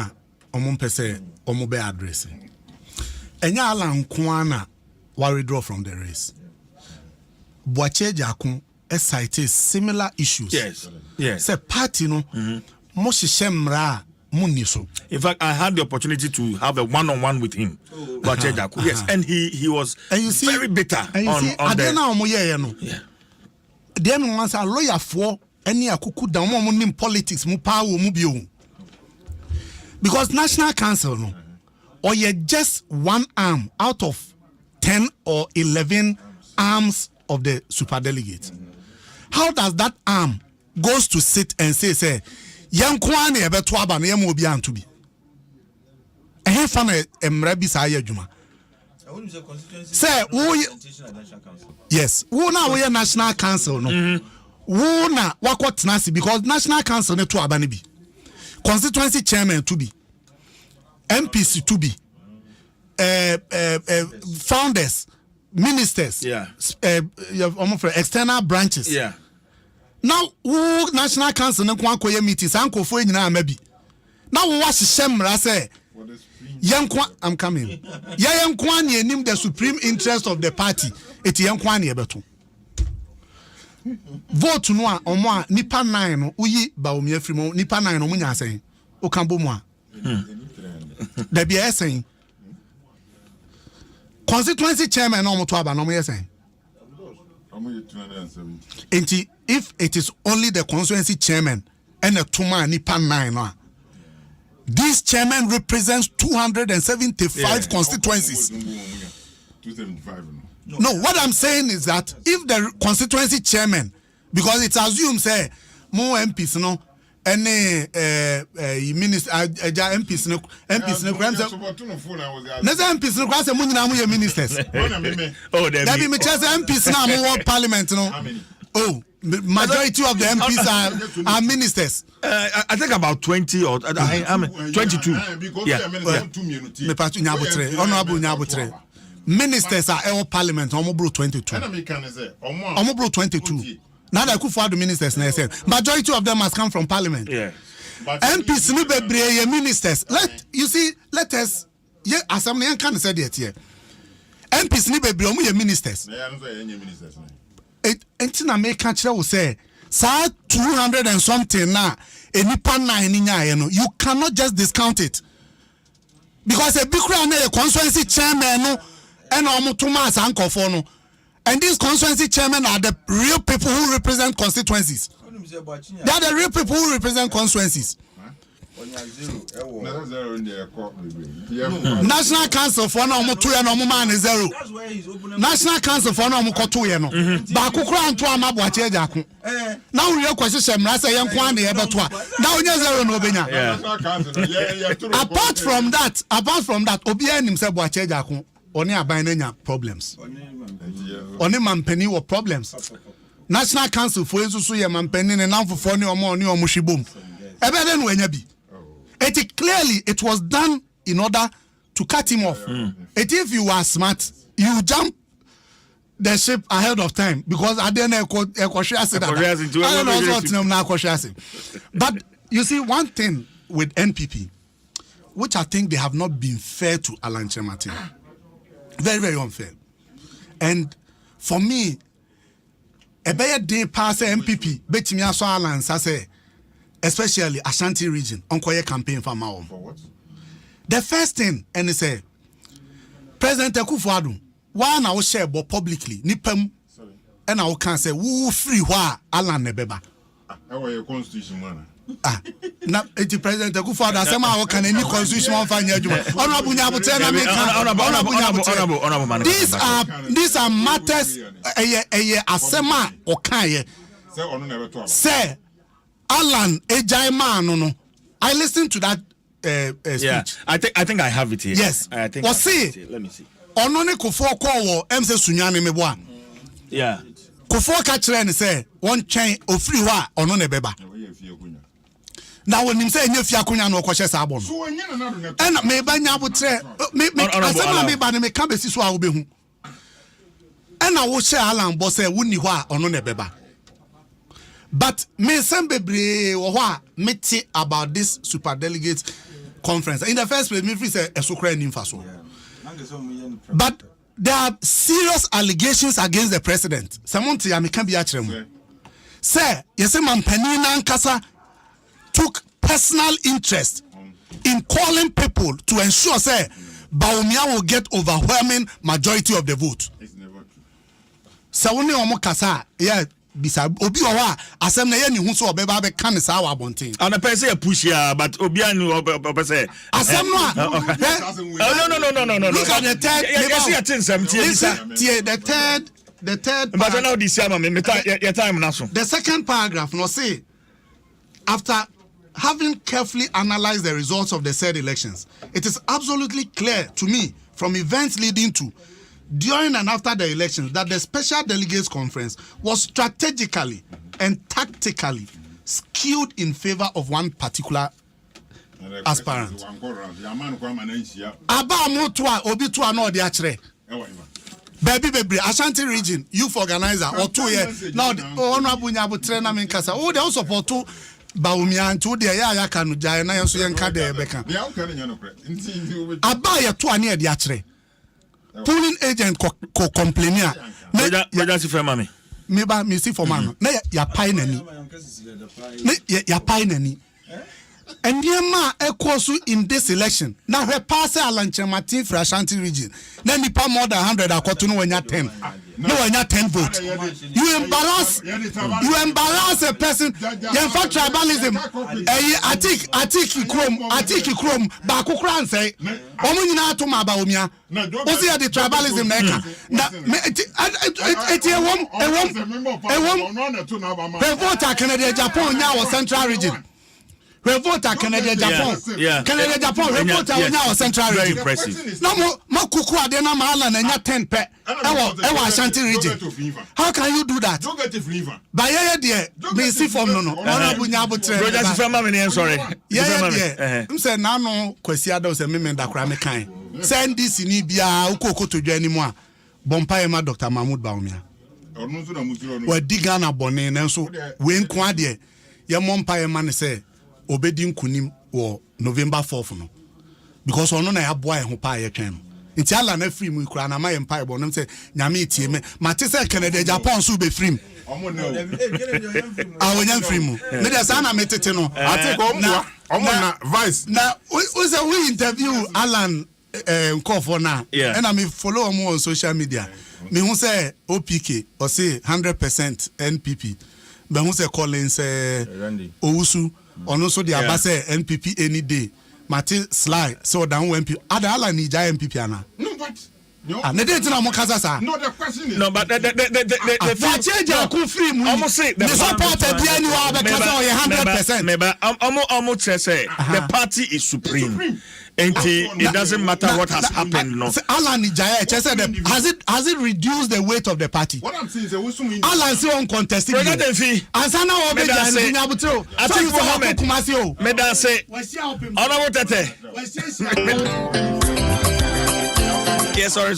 Omumpese, Omobe addressing. And Yalan Kwana, why withdraw from the race. Boache Jakun, cited similar issues. Yes. Say, party no, Moshi Shemra. In fact, I had the opportunity to have a one-on-one with him. Yes, and he was very bitter on the. Yeah. Then once a lawyer for any akuku down in politics, mu power mu bio. Because National Council no, or you just one arm out of 10 or 11 arms of the superdelegates. How does that arm goes to sit and say? Young Kwane about Twaba, Nemo be to be. A half an emrabi Saya Juma. Say, yes, who now we are National Council, no? Who now what Nasi because National Council ne to Abanibi. Constituency chairman to be. MPC to be. Founders, ministers, external branches. Yeah. Now, who National Council no kwan koye meetings anko fo nyina amabi. Now we watch Shemra say I'm coming. Yankwa ni enim the supreme interest of the party. Eti yankwa ni ebeto. Vote no a omo a nipa 9 no uyi Baomi Afrimo nipa 9 no munya asen. O kan bo mu a. Da bia esen. Constituency chairman no mo to aba no mo yesen. Enti if it is only the constituency chairman and a tuma nipa 9 no. This chairman represents 275 constituencies. 275. No, what I'm saying is that if the constituency chairman, because it's assumed say more MPs no, any minister, MPs no, MPs no, ministers. Oh, there be MPs now more parliament no. Oh, majority of the MPs are ministers. I think about 20 or I mean 22. Yeah. Honorable Nyabutre. Ministers are all parliament. Omobro 22. Omobro 22. Now that could the ministers say majority of them must come from parliament. Yeah. MPs no be ministers. Let us assembly can say that here. MPs no be ministers. Entina make catch will say sa 200 and something na enipa 9 nya no, you cannot just discount it because a big crowd na constituency chairman no and omutuma sankofo no, and these constituency chairmen are the real people who represent constituencies. They are the real people who represent constituencies. National Council for no mo 2 no mo man is 0. National Council for no mo ko 2 no. Ba kokura anto amabo ache jako. Now we question semra say yen kwa na yebeto a. Now onye 0 no obenya. Apart from that, obi anim say bo ache jako. Oni aban na nya problems. Oni mampani wo problems. National Council for esusu ye mampani ne namfofo ne omo shibom. Ebe den wenya bi. It was done in order to cut him off. If you are smart, you jump the ship ahead of time because I didn't But you see, one thing with NPP, which I think they have not been fair to Alan Chemati. Very, very unfair. And for me, a better day pass NPP, bet me as Alan say. Especially Ashanti region, on Koye campaign for Mao. For what? The first thing, and they say, President Akufo-Addo, why now share but publicly, Nipem, and I can say, who free wa Alan Nebeba. How are your constitution, man? Now, it's President Akufo-Addo, somehow can any constitution one find your honorable Nyabutre. These are matters, asema okaye. Say, Alan Ejaiman no. I listened to that speech. Yeah, I think I have it here. Yes. I think. Well, see. Let me see. Onone Kufo call MC Sunyane meboa. Yeah. Kufo ka kire ne say one chain ofiri ho a ono ne beba. Na wonim say enye fia konya no okwohye sa abon. So enye na do ne. And me ba nya botre me asema me ba ne me ka besi so a wo behu. And na wo share Alan bo say woni ho a ono ne beba. But Mpensenpensenmu meti about this super delegates conference. In the first place, me say esokra nimfaso. But there are serious allegations against the president. Someone to can be atrem. Say, yes, Mampani Nankasa took personal interest in calling people to ensure say Baumia will get overwhelming majority of the vote. It's never true. Sawuni omokasa, yeah. Bisa obi owa asem na ye ni hu so obeba be kan sa wa bonten and the person push ya but obi anu obi say asem no no look at the third the third but now this year me time na so the second paragraph no say after having carefully analyzed the results of the said elections, it is absolutely clear to me from events leading to during and after the elections that the Special Delegates Conference was strategically and tactically skewed in favor of one particular aspirant. Baby, Ashanti region, youth organizer, or 2 years. Now, Honorable Nyabutre na Minkasa, they also support Baumia nto de ya ka no gyae na yenso yenka de beka aba ye to ane de akere polling agent ko complainia me si for mami me ba me si for man na ya pai nani ya pai nani and ma ekosu in this election na we pass Alanche Martin for Ashanti region na nipa more than 100 akoto no wanya 10 no wanya 10 vote you embarrass a person you for tribalism atiki krom ba kokran say omo nyina to ma ba omia o see the tribalism na eka na the vote Canada Japan nya or Central region. We vote Canada Japan. Canada Japan. We vote our Central region. Very impressive. No more kuku ade na mahala na nya 10 pe. Ewa Ashanti region. How can you do that? Don't get it flavor. By ye there, me see from no. Ona bunya abotre. Roger si fama me sorry. Yeah. Say na no kwesi ada se me da kra me kan. Send this ni bia ukoko to dwa ni mu a. Bompa ma Dr. Mahmoud Baumia. Onu so na musiro no. We diga na bone na so we nko ade. Ye mompa ma ne say obedi nkunim wo November 4th no because ono na ya boa e ho pa ye twen nti ala na free mu kura na ma ye mpa e bo no say nyame tie me mate say Canada Japan so be free awonyam free mu me dey say na metete no ate ko na vice na we interview Alan nkofo na and I me follow him on social media me hu say OPK or say 100% NPP be hu say Collins Owusu ono so the abase NPP any day Martin Sly so down NPP ada ni ja NPP ana no but no ne dey tina mo kasa sa no the question is no but the change ku free mu almost say the support be anyone be kasa 100% maybe almost say the party is supreme. And it doesn't matter what has happened. No. Alan Ijaya has it reduced the weight of the party? What I'm saying is Alan say uncontested. Ansana obe jani nyabutro. So you say Mohammed Kumasi o. Me dan say. Honorable Tete. Yes, sorry.